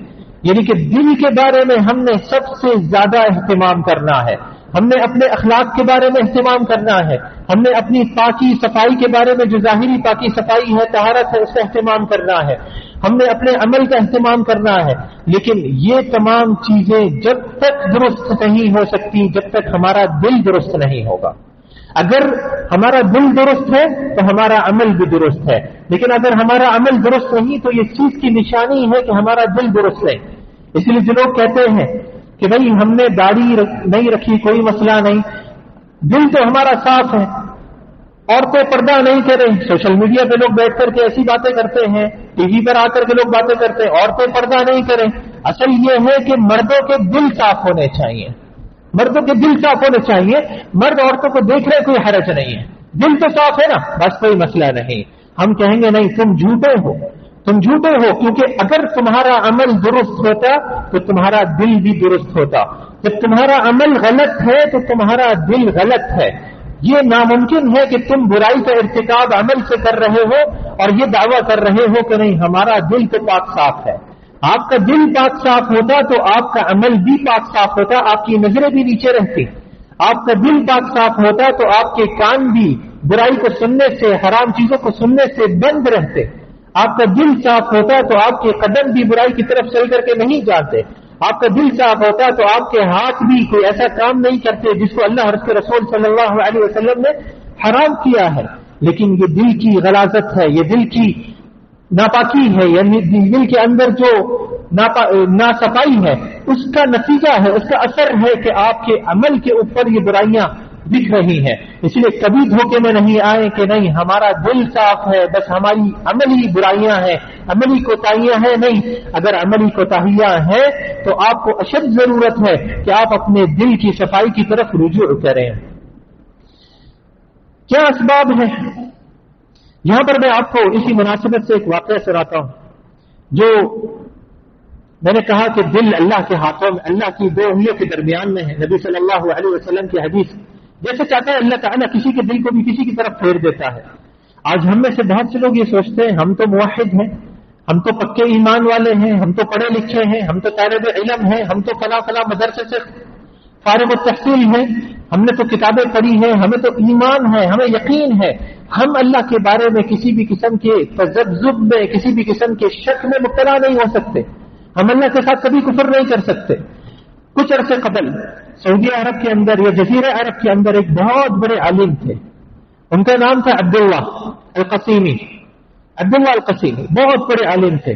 یعنی کہ دل کے بارے میں ہم نے سب سے زیادہ اہتمام کرنا ہے، ہم نے اپنے اخلاق کے بارے میں اہتمام کرنا ہے، ہم نے اپنی پاکی صفائی کے بارے میں جو ظاہری پاکی صفائی ہے، طہارت ہے، اس کا اہتمام کرنا ہے، ہم نے اپنے عمل کا اہتمام کرنا ہے، لیکن یہ تمام چیزیں جب تک درست نہیں ہو سکتی جب تک ہمارا دل درست نہیں ہوگا۔ اگر ہمارا دل درست ہے تو ہمارا عمل بھی درست ہے، لیکن اگر ہمارا عمل درست نہیں تو یہ چیز کی نشانی ہے کہ ہمارا دل درست نہیں۔ اس لیے جو لوگ کہتے ہیں کہ بھائی ہم نے داڑھی نہیں رکھی کوئی مسئلہ نہیں، دل تو ہمارا صاف ہے، عورتیں پردہ نہیں کریں، سوشل میڈیا پہ لوگ بیٹھ کر کے ایسی باتیں کرتے ہیں، ٹی وی پر آ کر کے لوگ باتیں کرتے ہیں عورتیں پردہ نہیں کریں، اصل یہ ہے کہ مردوں کے دل صاف ہونے چاہیے، مردوں کے دل صاف ہونے چاہیے، مرد عورتوں کو دیکھ رہے کوئی حرج نہیں ہے، دل تو صاف ہے نا، بس کوئی مسئلہ نہیں۔ ہم کہیں گے نہیں تم جھوٹے ہو، تم جھوٹے ہو، کیونکہ اگر تمہارا عمل درست ہوتا تو تمہارا دل بھی درست ہوتا، جب تمہارا عمل غلط ہے تو تمہارا دل غلط ہے۔ یہ ناممکن ہے کہ تم برائی کا ارتکاب عمل سے کر رہے ہو اور یہ دعویٰ کر رہے ہو کہ نہیں ہمارا دل تو پاک صاف ہے۔ آپ کا دل پاک صاف ہوتا تو آپ کا عمل بھی پاک صاف ہوتا، آپ کی نظریں بھی نیچے رہتی، آپ کا دل پاک صاف ہوتا تو آپ کے کان بھی برائی کو سننے سے، حرام چیزوں کو سننے سے بند رہتے، آپ کا دل صاف ہوتا تو آپ کے قدم بھی برائی کی طرف چل کر کے نہیں جاتے، آپ کا دل صاف ہوتا تو آپ کے ہاتھ بھی کوئی ایسا کام نہیں کرتے جس کو اللہ اور اس کے رسول صلی اللہ علیہ وسلم نے حرام کیا ہے۔ لیکن یہ دل کی غلاظت ہے، یہ دل کی ناپاکی ہے، یعنی دل کے اندر جو ناصفائی ہے اس کا نتیجہ ہے، اس کا اثر ہے کہ آپ کے عمل کے اوپر یہ برائیاں دکھ رہی ہیں۔ اس لیے کبھی دھوکے میں نہیں آئے کہ نہیں ہمارا دل صاف ہے بس ہماری عملی برائیاں ہیں، عملی کوتاہیاں ہیں، نہیں، اگر عملی کوتاہیاں ہیں تو آپ کو اشد ضرورت ہے کہ آپ اپنے دل کی صفائی کی طرف رجوع کریں۔ کیا اسباب ہیں؟ یہاں پر میں آپ کو اسی مناسبت سے ایک واقعہ سناتا ہوں۔ جو میں نے کہا کہ دل اللہ کے ہاتھوں میں، اللہ کی دو انگلیوں کے درمیان میں ہے، نبی صلی اللہ علیہ وسلم کی حدیث، جیسے چاہتا ہے اللہ تعالیٰ کسی کے دل کو بھی کسی کی طرف پھیر دیتا ہے۔ آج ہم میں سے بہت سے لوگ یہ سوچتے ہیں ہم تو موحد ہیں، ہم تو پکے ایمان والے ہیں، ہم تو پڑھے لکھے ہیں، ہم تو طالب علم ہیں، ہم تو فلاں فلاں مدرسے سے فارغ التحصیل ہیں، ہم نے تو کتابیں پڑھی ہیں، ہمیں تو ایمان ہے، ہمیں یقین ہے، ہم اللہ کے بارے میں کسی بھی قسم کے تذبذب میں، کسی بھی قسم کے شک میں مبتلا نہیں ہو سکتے، ہم اللہ کے ساتھ کبھی کفر نہیں کر سکتے۔ کچھ عرصے قبل سعودی عرب کے اندر یا جزیرہ عرب کے اندر ایک بہت بڑے عالم تھے، ان کا نام تھا عبداللہ القسیمی. عبداللہ القسیمی بہت بڑے عالم تھے،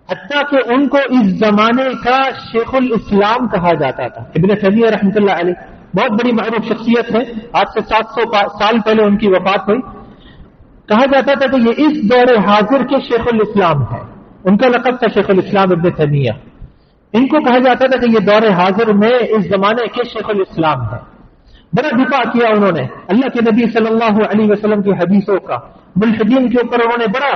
حتیٰ کہ ان کو اس زمانے کا شیخ الاسلام کہا جاتا تھا. ابن تیمیہ رحمۃ اللہ علیہ بہت بڑی معروف شخصیت ہے، آج سے 700 سال پہلے ان کی وفات ہوئی. کہا جاتا تھا کہ یہ اس دور حاضر کے شیخ الاسلام ہے. ان کا لقب تھا شیخ الاسلام ابن تیمیہ. ان کو کہا جاتا تھا کہ یہ دور حاضر میں اس زمانے کے شیخ الاسلام ہے. بڑا دفاع کیا انہوں نے اللہ کے نبی صلی اللہ علیہ وسلم کی حدیثوں کا، ملحدین کے اوپر انہوں نے بڑا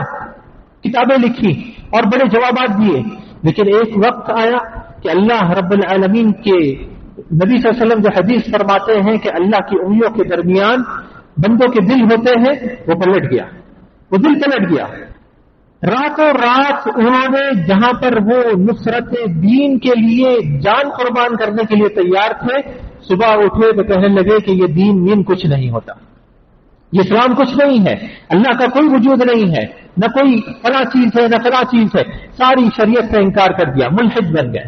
کتابیں لکھی اور بڑے جوابات دیے. لیکن ایک وقت آیا کہ اللہ رب العالمین کے نبی صلی اللہ علیہ وسلم جو حدیث فرماتے ہیں کہ اللہ کی انگلیوں کے درمیان بندوں کے دل ہوتے ہیں، وہ پلٹ گیا، وہ دل پلٹ گیا. راتوں رات انہوں نے جہاں پر وہ نصرت دین کے لیے جان قربان کرنے کے لیے تیار تھے، صبح اٹھے تو کہنے لگے کہ یہ دین کچھ نہیں ہوتا، یہ اسلام کچھ نہیں ہے، اللہ کا کوئی وجود نہیں ہے، نہ کوئی فلاں چیز ہے نہ فلاں چیز ہے. ساری شریعت سے انکار کر دیا، ملحد بن گئے.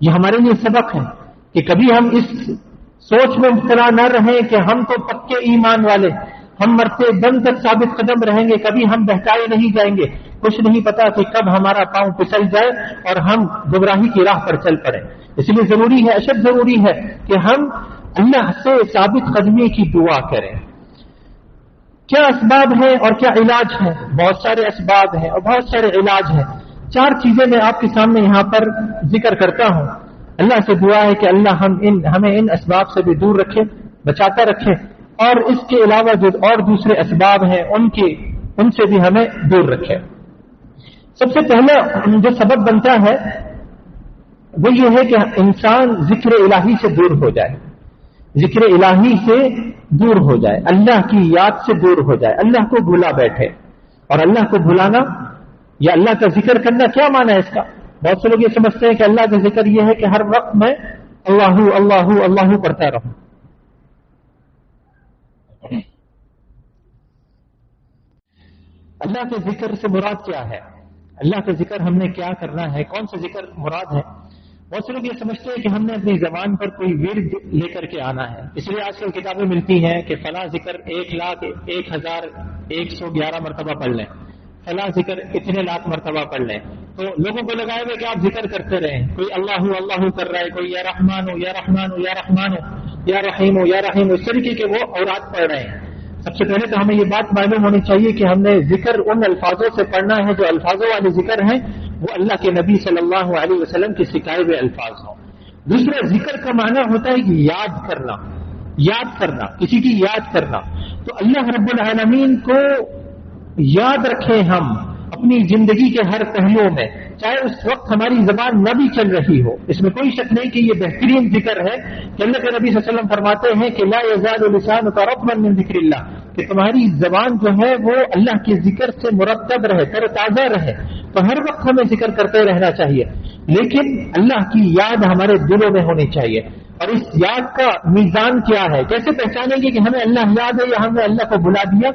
یہ ہمارے لیے سبق ہے کہ کبھی ہم اس سوچ میں مبتلا نہ رہیں کہ ہم تو پکے ایمان والے، ہم مرتے دم تک ثابت قدم رہیں گے، کبھی ہم بہکائے نہیں جائیں گے. کچھ نہیں پتا کہ کب ہمارا پاؤں پھسل جائے اور ہم گمراہی کی راہ پر چل پڑیں. اس لیے ضروری ہے، اشد ضروری ہے کہ ہم اللہ سے ثابت قدمی کی دعا کریں. کیا اسباب ہیں اور کیا علاج ہے؟ بہت سارے اسباب ہیں اور بہت سارے علاج ہیں. 4 چیزیں میں آپ کے سامنے یہاں پر ذکر کرتا ہوں. اللہ سے دعا ہے کہ اللہ ہمیں ان اسباب سے بھی دور رکھے، بچاتا رکھے، اور اس کے علاوہ جو اور دوسرے اسباب ہیں ان سے بھی ہمیں دور رکھے. سب سے پہلے جو سبب بنتا ہے وہ یہ ہے کہ انسان ذکر الہی سے دور ہو جائے، ذکر الہی سے دور ہو جائے، اللہ کی یاد سے دور ہو جائے، اللہ کو بھولا بیٹھے. اور اللہ کو بھلانا یا اللہ کا ذکر کرنا کیا معنی ہے اس کا؟ بہت سے لوگ یہ سمجھتے ہیں کہ اللہ کا ذکر یہ ہے کہ ہر وقت میں اللہ اللہ اللہ پڑھتا رہوں. اللہ کے ذکر سے مراد کیا ہے؟ اللہ کا ذکر ہم نے کیا کرنا ہے؟ کون سا ذکر مراد ہے؟ بہت سے لوگ یہ سمجھتے ہیں کہ ہم نے اپنی زبان پر کوئی ورد لے کر کے آنا ہے. اس لیے آج کل کتابیں ملتی ہیں کہ فلاں ذکر 1,01,111 مرتبہ پڑھ لیں، فلاں ذکر اتنے لاکھ مرتبہ پڑھ لیں. تو لوگوں کو لگائے ہوئے کہ آپ ذکر کرتے رہیں. کوئی اللہ اللہ کر رہا ہے، کوئی یا رحمان ہو یا رحمان ہو یا رحمان ہو یا رحیم ہو یا رحیم ہو، اس طریقے کے وہ اوراد پڑھ رہے ہیں. سب سے پہلے تو ہمیں یہ بات معلوم ہونی چاہیے کہ ہم نے ذکر ان الفاظوں سے پڑھنا ہے جو الفاظوں والے ذکر ہیں وہ اللہ کے نبی صلی اللہ علیہ وسلم کے سکھائے ہوئے الفاظ ہوں. دوسرا، ذکر کا معنی ہوتا ہے کہ یاد کرنا، کسی کی یاد کرنا. تو اللہ رب العالمین کو یاد رکھیں ہم اپنی زندگی کے ہر پہلوؤں میں، چاہے اس وقت ہماری زبان نہ بھی چل رہی ہو. اس میں کوئی شک نہیں کہ یہ بہترین ذکر ہے کہ اللہ کے نبی صلی اللہ علیہ وسلم فرماتے ہیں کہ لا یزال لسانک رطبا من ذکر اللہ، کہ تمہاری زبان جو ہے وہ اللہ کے ذکر سے مرتب رہے، تر تازہ رہے. تو ہر وقت ہمیں ذکر کرتے رہنا چاہیے، لیکن اللہ کی یاد ہمارے دلوں میں ہونی چاہیے. اور اس یاد کا میزان کیا ہے؟ کیسے پہچانیں گے کہ ہمیں اللہ یاد ہے یا ہم نے اللہ کو بھلا دیا؟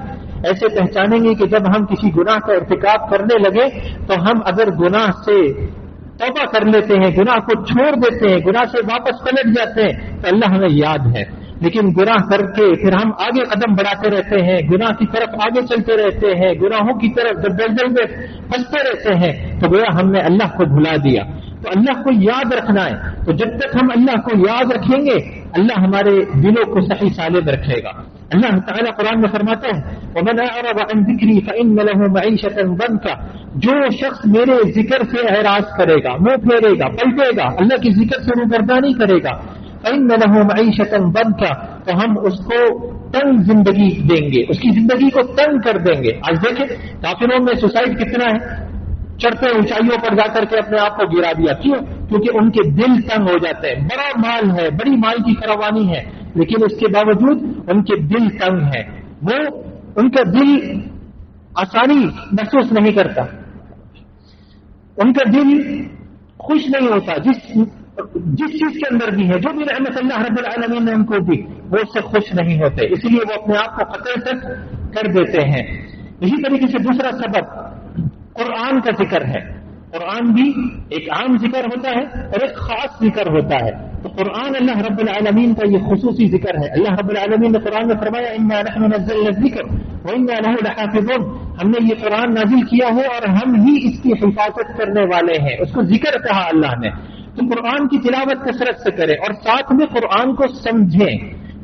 ایسے پہچانیں گے کہ جب ہم کسی گناہ کا ارتکاب کرنے لگے تو ہم اگر گناہ سے توبہ کر لیتے ہیں، گناہ کو چھوڑ دیتے ہیں، گناہ سے واپس پلٹ جاتے ہیں تو اللہ ہمیں یاد ہے. لیکن گناہ کر کے پھر ہم آگے قدم بڑھاتے رہتے ہیں، گناہ کی طرف آگے چلتے رہتے ہیں، گناہوں کی طرف دلدل میں پھنستے رہتے ہیں، تو گویا ہم نے اللہ کو بھلا دیا. تو اللہ کو یاد رکھنا ہے. تو جب تک ہم اللہ کو یاد رکھیں گے اللہ ہمارے دلوں کو صحیح سالم رکھے گا. اللہ تعالیٰ قرآن میں فرماتا ہے وَمَنْ أَعْرَضَ عَنْ ذِكْرِي فَإِنَّ لَهُ مَعِيشَةً ضَنْكًا، جو شخص میرے ذکر سے اعراض کرے گا، منہ پھیرے گا، پلٹے گا، اللہ کے ذکر سے روگردانی کرے گا، فَإِنَّ لَهُ مَعِيشَةً ضَنْكًا، تو ہم اس کو تنگ زندگی دیں گے، اس کی زندگی کو تنگ کر دیں گے. آج دیکھیں کافروں میں سوسائڈ کتنا ہے، چڑھتے اونچائیوں پر جا کر کے اپنے آپ کو گرا دیا. کیوں؟ کیونکہ ان کے دل تنگ ہو جاتے ہیں. بڑا مال ہے، بڑی مال کی فراوانی ہے، لیکن اس کے باوجود ان کے دل تنگ ہے. وہ ان کا دل آسانی محسوس نہیں کرتا، ان کا دل خوش نہیں ہوتا. جس چیز کے اندر بھی ہے، جو بھی رحمت اللہ رب العالمین نے ان کو دی، وہ اس سے خوش نہیں ہوتے، اس لیے وہ اپنے آپ کو قطع تک کر دیتے ہیں. اسی طریقے سے دوسرا سبب قرآن کا ذکر ہے. قرآن بھی ایک عام ذکر ہوتا ہے اور ایک خاص ذکر ہوتا ہے. تو قرآن اللہ رب العالمین کا یہ خصوصی ذکر ہے. اللہ رب العالمین نے قرآن میں فرمایا انا نحن نزلنا الذکر وانا له لحافظون، ہم نے یہ قرآن نازل کیا ہے اور ہم ہی اس کی حفاظت کرنے والے ہیں. اس کو ذکر کہا اللہ نے. تو قرآن کی تلاوت کثرت سے کریں اور ساتھ میں قرآن کو سمجھیں.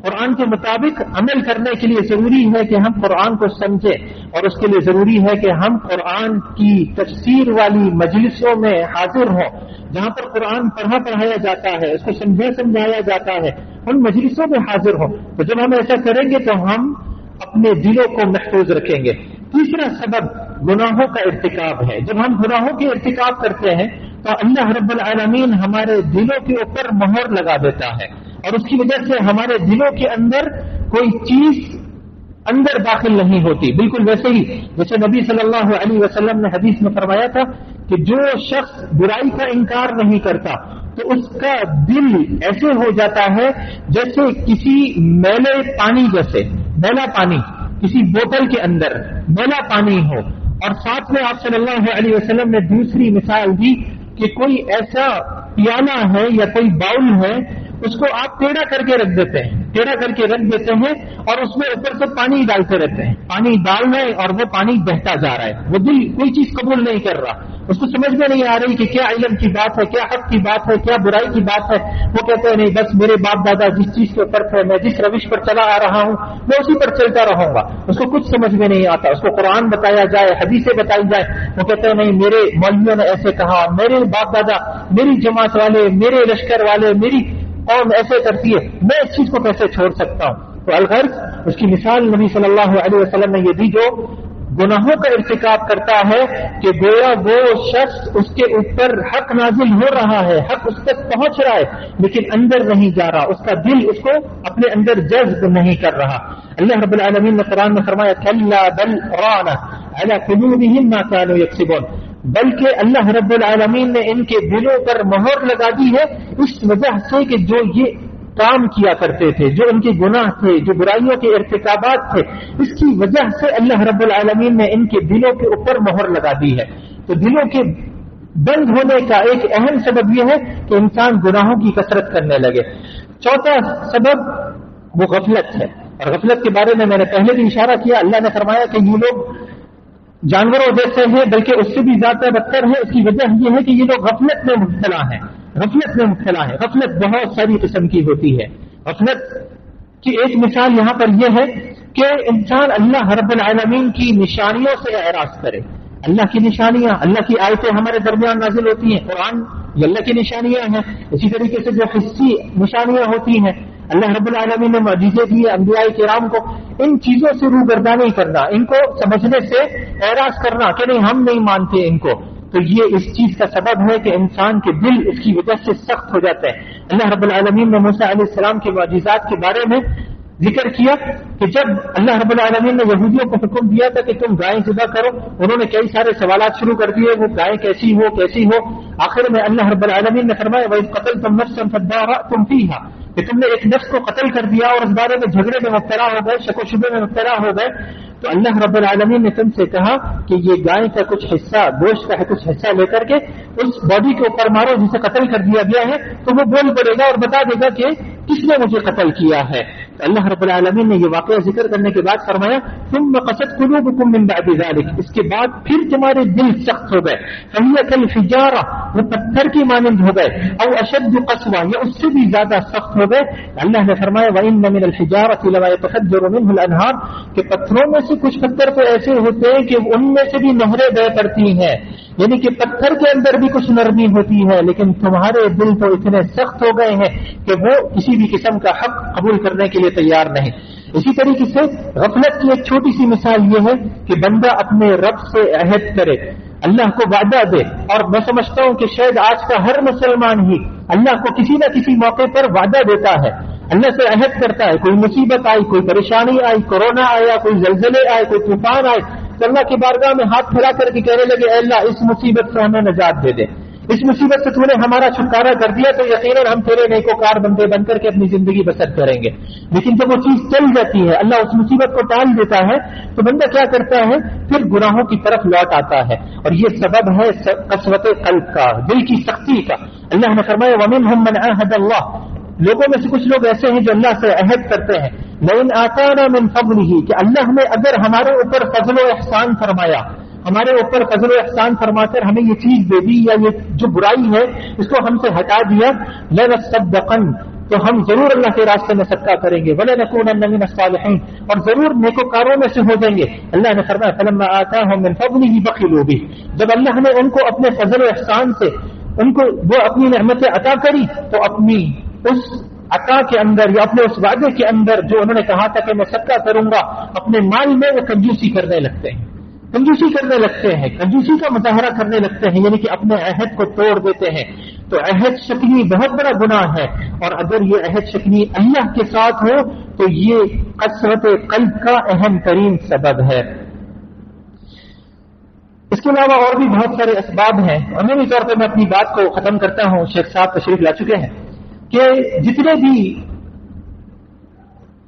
قرآن کے مطابق عمل کرنے کے لیے ضروری ہے کہ ہم قرآن کو سمجھیں، اور اس کے لیے ضروری ہے کہ ہم قرآن کی تفسیر والی مجلسوں میں حاضر ہوں، جہاں پر قرآن پڑھایا جاتا ہے، اس کو سمجھایا جاتا ہے، ان مجلسوں میں حاضر ہوں. تو جب ہم ایسا کریں گے تو ہم اپنے دلوں کو محفوظ رکھیں گے. تیسرا سبب گناہوں کا ارتکاب ہے. جب ہم گناہوں کے ارتکاب کرتے ہیں تو اللہ رب العالمین ہمارے دلوں کے اوپر مہر لگا دیتا ہے، اور اس کی وجہ سے ہمارے دلوں کے اندر کوئی چیز اندر داخل نہیں ہوتی. بالکل ویسے ہی جیسے نبی صلی اللہ علیہ وسلم نے حدیث میں فرمایا تھا کہ جو شخص برائی کا انکار نہیں کرتا تو اس کا دل ایسے ہو جاتا ہے جیسے کسی میلے پانی، جیسے میلا پانی کسی بوتل کے اندر میلا پانی ہو. اور ساتھ میں آپ صلی اللہ علیہ وسلم نے دوسری مثال دی کہ کوئی ایسا پیالہ ہے یا کوئی باؤل ہے، اس کو آپ ٹیڑھا کر کے رکھ دیتے ہیں، اور اس میں اوپر سے پانی ڈالتے رہتے ہیں، پانی ڈال رہے ہیں اور وہ پانی بہتا جا رہا ہے. وہ دل کوئی چیز قبول نہیں کر رہا، اس کو سمجھ میں نہیں آ رہی کہ کیا علم کی بات ہے، کیا حق کی بات ہے، کیا برائی کی بات ہے. وہ کہتے ہیں نہیں، بس میرے باپ دادا جس چیز کے اوپر تھے، میں جس روش پر چلا آ رہا ہوں میں اسی پر چلتا رہوں گا. اس کو کچھ سمجھ میں نہیں آتا. اس کو قرآن بتایا جائے، حدیثیں بتائی جائے، وہ کہتے ہیں نہیں، میرے مولویوں نے ایسے کہا، میرے باپ دادا، میری جماعت والے، میرے لشکر والے، میری قوم ایسے کرتی ہے، میں اس چیز کو کیسے چھوڑ سکتا ہوں. تو الغرض اس کی مثال نبی صلی اللہ علیہ وسلم نے یہ دی جو گناہوں کا ارتکاب کرتا ہے کہ گویا وہ شخص اس کے اوپر حق نازل ہو رہا ہے، حق اس تک پہنچ رہا ہے، لیکن اندر نہیں جا رہا، اس کا دل اس کو اپنے اندر جذب نہیں کر رہا. اللہ رب العالمین نے قرآن میں فرمایا کلا بل ران علی قلوبہم ما کانوا یکسبون، بلکہ اللہ رب العالمین نے ان کے دلوں پر مہر لگا دی ہے اس وجہ سے کہ جو یہ کام کیا کرتے تھے، جو ان کے گناہ تھے، جو برائیوں کے ارتکابات تھے، اس کی وجہ سے اللہ رب العالمین نے ان کے دلوں کے اوپر مہر لگا دی ہے. تو دلوں کے بند ہونے کا ایک اہم سبب یہ ہے کہ انسان گناہوں کی کثرت کرنے لگے. چوتھا سبب وہ غفلت ہے، اور غفلت کے بارے میں نے پہلے بھی اشارہ کیا. اللہ نے فرمایا کہ یہ لوگ جانوروں جیسے ہیں، بلکہ اس سے بھی زیادہ بدتر ہے. اس کی وجہ یہ ہے کہ یہ لوگ غفلت میں مبتلا ہیں. غفلت بہت ساری قسم کی ہوتی ہے. غفلت کی ایک مثال یہاں پر یہ ہے کہ انسان اللہ رب العالمین کی نشانیوں سے اعراض کرے. اللہ کی نشانیاں، اللہ کی آیتیں ہمارے درمیان نازل ہوتی ہیں، قرآن یہ اللہ کی نشانیاں ہیں. اسی طریقے سے جو حسی نشانیاں ہوتی ہیں، اللہ رب العالمین نے معجزے دیے انبیاء کرام کو. ان چیزوں سے روگردانی کرنا، ان کو سمجھنے سے اعراض کرنا کہ نہیں ہم نہیں مانتے ان کو، تو یہ اس چیز کا سبب ہے کہ انسان کے دل اس کی وجہ سے سخت ہو جاتے ہیں. اللہ رب العالمین نے موسیٰ علیہ السلام کے معجزات کے بارے میں ذکر کیا کہ جب اللہ رب العالمین نے یہودیوں کو حکم دیا تھا کہ تم گائے ذبح کرو، انہوں نے کئی سارے سوالات شروع کر دیے، وہ گائے کیسی ہو. آخر میں اللہ رب العالمین نے فرمایا وَإِذْ قَتَلْتُمْ نَفْسًا فَادَّارَأْتُمْ فِيهَا، کہ تم نے ایک نفس کو قتل کر دیا اور اس بارے میں جھگڑے میں مبتلا ہو گئے، شک و شبے میں مبتلا ہو گئے. تو اللہ رب العالمین نے تم سے کہا کہ یہ گائے کا کچھ حصہ، گوشت کا کچھ حصہ لے کر کے اس باڈی کے اوپر مارو جسے قتل کر دیا گیا ہے، تو وہ بول پڑے گا اور بتا دے گا کہ کس نے مجھے قتل کیا ہے. تو اللہ رب العالمین نے یہ واقعہ ذکر کرنے کے بعد فرمایا ثم قست قلوبکم من بعد ذلك، اس کے بعد پھر تمہارے دل سخت ہو گئے. فهي كالحجارة، وہ پتھر کی مانند ہو گئے، او اشد قسوة، یا اس سے بھی زیادہ سخت ہو گئے. اللہ نے فرمایا وان من الحجارة لما يتفجر منه الانهار، کہ پتھروں میں سے کچھ پتھر تو ایسے ہوتے ہیں کہ ان میں سے بھی نہریں بہ پڑتی ہیں. یعنی کہ پتھر کے اندر بھی کچھ نرمی ہوتی ہے، لیکن تمہارے دل تو اتنے سخت ہو گئے ہیں کہ وہ کسی بھی قسم کا حق قبول کرنے کے لیے تیار نہیں. اسی طریقے سے غفلت کی ایک چھوٹی سی مثال یہ ہے کہ بندہ اپنے رب سے عہد کرے، اللہ کو وعدہ دے. اور میں سمجھتا ہوں کہ شاید آج کا ہر مسلمان ہی اللہ کو کسی نہ کسی موقع پر وعدہ دیتا ہے، اللہ سے عہد کرتا ہے. کوئی مصیبت آئی، کوئی پریشانی آئی، کورونا آیا، کوئی زلزلے آئے، کوئی طوفان آئے، تو اللہ کی بارگاہ میں ہاتھ پھیلا کر کے کہنے لگے اے اللہ اس مصیبت سے ہمیں نجات دے دے، اس مصیبت سے تو نے ہمارا چھٹکارا کر دیا تو یقیناً ہم تیرے نیکوکار بندے بن کر کے اپنی زندگی بسر کریں گے. لیکن جب وہ چیز چل جاتی ہے، اللہ اس مصیبت کو ٹال دیتا ہے، تو بندہ کیا کرتا ہے؟ پھر گناہوں کی طرف لوٹ آتا ہے. اور یہ سبب ہے قسوت قلب کا، دل کی سختی کا. اللہ نے فرمایا وَمِنْهُمْ مَنْ عَاهَدَ اللَّهَ، لوگوں میں سے کچھ لوگ ایسے ہیں جو اللہ سے عہد کرتے ہیں لئن آتانا من فضلہ، کہ اللہ نے اگر ہمارے اوپر فضل و احسان فرمایا، ہمارے اوپر فضل و احسان فرما کر ہمیں یہ چیز دے دی یا یہ جو برائی ہے اس کو ہم سے ہٹا دیا، لنصدقن، تو ہم ضرور اللہ کے راستے میں صدقہ کریں گے، وَلَنَكُونَنَّ مِنَ الصَّالِحِينَ، اور ضرور نیکوکاروں میں سے ہو جائیں گے۔ اللہ نے فرمایا فَلَمَّا آتَاهُم مِّن فَضْلِهِ بَخِلُوا بِهِ، جب اللہ نے ان کو اپنے فضل و احسان سے ان کو وہ اپنی نعمتیں عطا کری تو اپنی اس عطا کے اندر یا اپنے اس وعدے کے اندر جو انہوں نے کہا تھا کہ میں صدقہ کروں گا، اپنے مال میں وہ کنجوسی کرنے لگتے ہیں، کنجوسی کرنے لگتے ہیں، کنجوسی کا مظاہرہ کرنے لگتے ہیں، یعنی کہ اپنے عہد کو توڑ دیتے ہیں۔ تو عہد شکنی بہت بڑا گناہ ہے، اور اگر یہ عہد شکنی اللہ کے ساتھ ہو تو یہ قسوت قلب کا اہم ترین سبب ہے۔ اس کے علاوہ اور بھی بہت سارے اسباب ہیں، عمومی طور پہ میں اپنی بات کو ختم کرتا ہوں، شیخ صاحب تشریف لا چکے ہیں، کہ جتنے بھی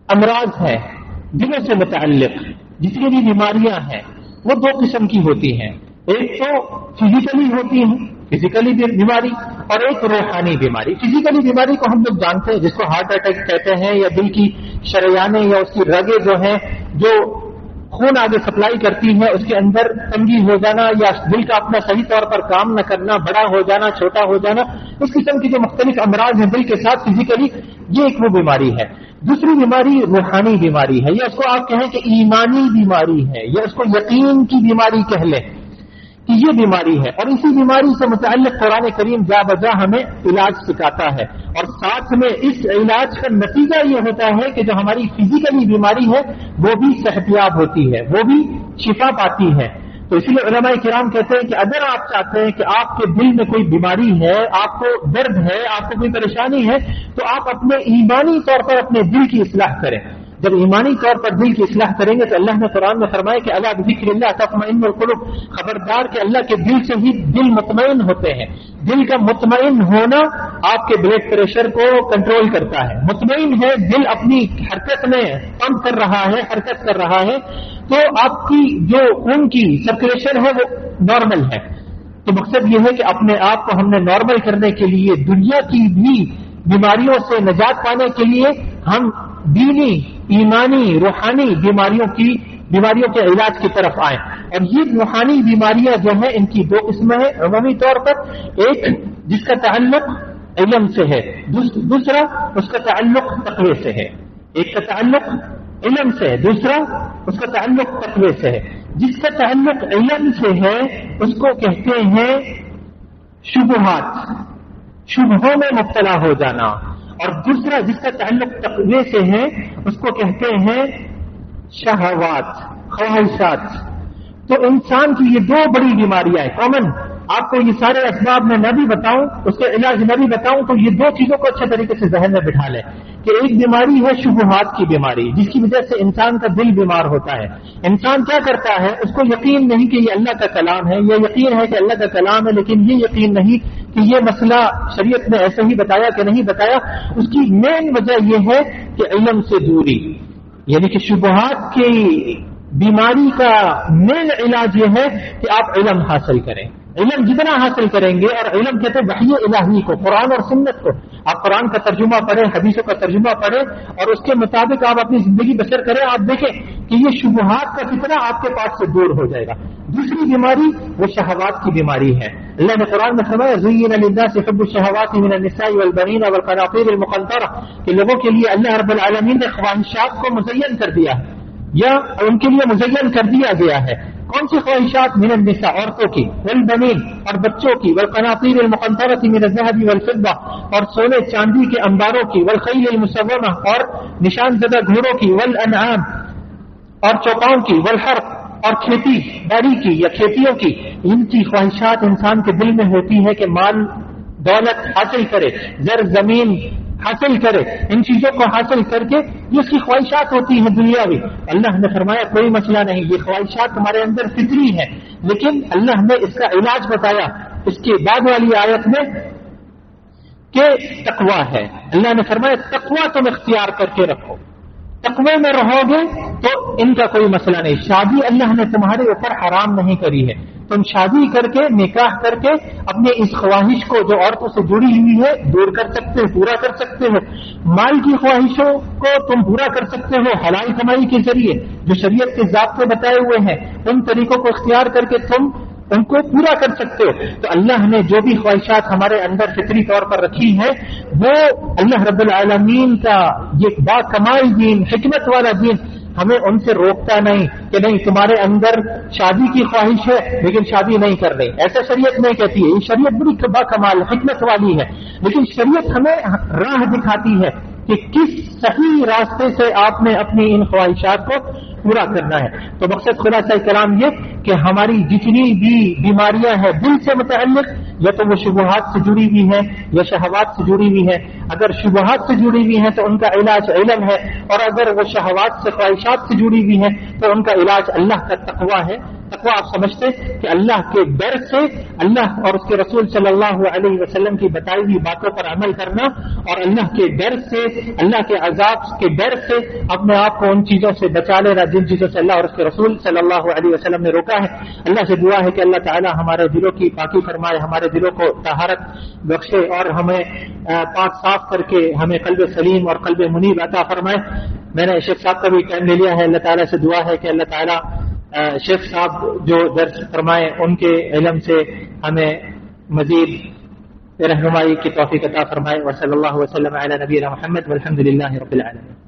امراض ہیں دلوں سے متعلق، جتنی بھی بیماریاں ہیں وہ دو قسم کی ہوتی ہیں، ایک تو فزیکلی ہوتی ہے، فزیکلی بیماری، اور ایک روحانی بیماری۔ فزیکلی بیماری کو ہم لوگ جانتے ہیں، جس کو ہارٹ اٹیک کہتے ہیں، یا دل کی شریانیں یا اس کی رگیں جو ہیں جو خون آگے سپلائی کرتی ہیں اس کے اندر تنگی ہو جانا، یا دل کا اپنا صحیح طور پر کام نہ کرنا، بڑا ہو جانا، چھوٹا ہو جانا، اس قسم کی جو مختلف امراض ہیں دل کے ساتھ فزیکلی، یہ ایک وہ بیماری ہے۔ دوسری بیماری روحانی بیماری ہے، یا اس کو آپ کہیں کہ ایمانی بیماری ہے، یا اس کو یقین کی بیماری کہہ لیں کہ یہ بیماری ہے، اور اسی بیماری سے متعلق قرآن کریم جا بجا ہمیں علاج سکھاتا ہے، اور ساتھ میں اس علاج کا نتیجہ یہ ہوتا ہے کہ جو ہماری فزیکلی بیماری ہے وہ بھی صحتیاب ہوتی ہے، وہ بھی شفا پاتی ہے۔ تو اسی لیے علماء کرام کہتے ہیں کہ اگر آپ چاہتے ہیں کہ آپ کے دل میں کوئی بیماری ہے، آپ کو درد ہے، آپ کو کوئی پریشانی ہے، تو آپ اپنے ایمانی طور پر اپنے دل کی اصلاح کریں۔ جب ایمانی طور پر دل کی اصلاح کریں گے تو اللہ نے قرآن میں فرمایا کہ الا بذکر اللہ تطمئن القلوب، خبردار کہ اللہ کے دل سے ہی دل مطمئن ہوتے ہیں۔ دل کا مطمئن ہونا آپ کے بلڈ پریشر کو کنٹرول کرتا ہے، مطمئن ہے، دل اپنی حرکت میں پمپ کر رہا ہے، حرکت کر رہا ہے، تو آپ کی جو خون کی سرکولیشن ہے وہ نارمل ہے۔ تو مقصد یہ ہے کہ اپنے آپ کو ہم نے نارمل کرنے کے لیے، دنیا کی بھی بیماریوں سے نجات پانے کے لیے ہم دینی، ایمانی، روحانی بیماریوں کے علاج کی طرف آئیں۔ اور یہ روحانی بیماریاں جو ہیں ان کی دو قسمیں ہیں عمومی طور پر، ایک جس کا تعلق علم سے ہے، دوسرا اس کا تعلق تقوی سے ہے۔ ایک کا تعلق علم سے ہے، دوسرا اس کا تعلق تقوی سے ہے۔ جس کا تعلق علم سے ہے اس کو کہتے ہیں شبہات، شبہوں میں مبتلا ہو جانا، اور دوسرا جس کا تعلق تقوی سے ہے اس کو کہتے ہیں شہوات، خواہشات۔ تو انسان کی یہ دو بڑی بیماریاں ہیں کامن۔ آپ کو یہ سارے اسباب میں نہ بھی بتاؤں، اس کا علاج نہ بھی بتاؤں، تو یہ دو چیزوں کو اچھے طریقے سے ذہن میں بٹھا لیں کہ ایک بیماری ہے شبہات کی بیماری، جس کی وجہ سے انسان کا دل بیمار ہوتا ہے۔ انسان کیا کرتا ہے، اس کو یقین نہیں کہ یہ اللہ کا کلام ہے، یہ یقین ہے کہ اللہ کا کلام ہے، لیکن یہ یقین نہیں کہ یہ مسئلہ شریعت نے ایسے ہی بتایا کہ نہیں بتایا۔ اس کی مین وجہ یہ ہے کہ علم سے دوری، یعنی کہ شبہات کی بیماری کا مین علاج یہ ہے کہ آپ علم حاصل کریں۔ علم جتنا حاصل کریں گے، اور علم کہتے ہیں وحی الہی کو، قرآن اور سنت کو، آپ قرآن کا ترجمہ پڑھیں، حدیثوں کا ترجمہ پڑھیں، اور اس کے مطابق آپ اپنی زندگی بسر کریں، آپ دیکھیں کہ یہ شبہات کا کتنا آپ کے پاس سے دور ہو جائے گا۔ دوسری بیماری وہ شہوات کی بیماری ہے۔ اللہ نے قرآن میں فرمایا زین للناس حب الشہوات من النساء والبنین والقناطیر المقنطرہ، کہ لوگوں کے لیے اللہ رب العالمین نے خواہشات کو مزین کر دیا ہے، یا ان کے لیے مزین کر دیا گیا ہے۔ کون سی خواہشات؟ من النساء، عورتوں کی، والبنین، اور بچوں کی، والقناطیر المقنطرۃ من الذهب والفضہ، اور سونے چاندی کے انباروں کی، والخیل المسومہ، اور نشان زدہ گھوڑوں کی، والانعام، اور چوپاؤں کی، والحرث، اور کھیتی باڑی کی یا کھیتیوں کی۔ ان کی خواہشات انسان کے دل میں ہوتی ہے کہ مال دولت حاصل کرے، زر زمین حاصل کرے، ان چیزوں کو حاصل کر کے یہ اس کی خواہشات ہوتی ہیں دنیاوی۔ اللہ نے فرمایا کوئی مسئلہ نہیں، یہ خواہشات تمہارے اندر فطری ہیں، لیکن اللہ نے اس کا علاج بتایا اس کے بعد والی آیت میں کہ تقوی ہے۔ اللہ نے فرمایا تقوی تم اختیار کر کے رکھو، تقوی میں رہو گے تو ان کا کوئی مسئلہ نہیں۔ شادی اللہ نے تمہارے اوپر حرام نہیں کری ہے، تم شادی کر کے نکاح کر کے اپنے اس خواہش کو جو عورتوں سے جڑی ہوئی ہے دور کر سکتے ہو، پورا کر سکتے ہو. مال کی خواہشوں کو تم پورا کر سکتے ہو حلال کمائی کے ذریعے، جو شریعت کے ضابطے بتائے ہوئے ہیں ان طریقوں کو اختیار کر کے تم ان کو پورا کر سکتے ہو. تو اللہ نے جو بھی خواہشات ہمارے اندر فطری طور پر رکھی ہیں وہ اللہ رب العالمین کا یہ با کمال دین، حکمت والا دین ہمیں ان سے روکتا نہیں کہ نہیں تمہارے اندر شادی کی خواہش ہے لیکن شادی نہیں کر رہی. ایسا شریعت نہیں کہتی ہے. یہ شریعت بڑی با کمال حکمت والی ہے، لیکن شریعت ہمیں راہ دکھاتی ہے کہ کس صحیح راستے سے آپ نے اپنی ان خواہشات کو پورا کرنا ہے. تو مقصد خلاصہ کلام یہ کہ ہماری جتنی بھی بیماریاں ہیں دل سے متعلق، یا تو وہ شبہات سے جڑی ہوئی ہیں یا شہوات سے جڑی ہوئی ہیں. اگر شبہات سے جڑی ہوئی ہیں تو ان کا علاج علم ہے، اور اگر وہ شہوات سے خواہشات سے جڑی ہوئی ہیں تو ان کا علاج اللہ کا تقویٰ ہے. تقویٰ آپ سمجھتے کہ اللہ کے ڈر سے، اللہ اور اس کے رسول صلی اللہ علیہ وسلم کی بتائی ہوئی باتوں پر عمل کرنا، اور اللہ کے ڈر سے، اللہ کے عذاب کے ڈر سے اپنے آپ کو ان چیزوں سے بچا لینا جن چیزوں سے اللہ اور اس کے رسول صلی اللہ علیہ وسلم نے روکا ہے. اللہ سے دعا ہے کہ اللہ تعالی ہمارے دلوں کی پاکی فرمائے، ہمارے دلوں کو طہارت بخشے اور ہمیں پاک صاف کر کے ہمیں قلب سلیم اور قلب منیب عطا فرمائے. میں نے شیخ صاحب کا بھی ٹائم لے لیا ہے. اللہ تعالیٰ سے دعا ہے کہ اللہ تعالیٰ شیخ صاحب جو درس فرمائے ان کے علم سے ہمیں مزید رہنمائی کی توفیق عطا فرمائے. وصلی اللہ وسلم علی نبینا محمد والحمد للہ رب العالمین.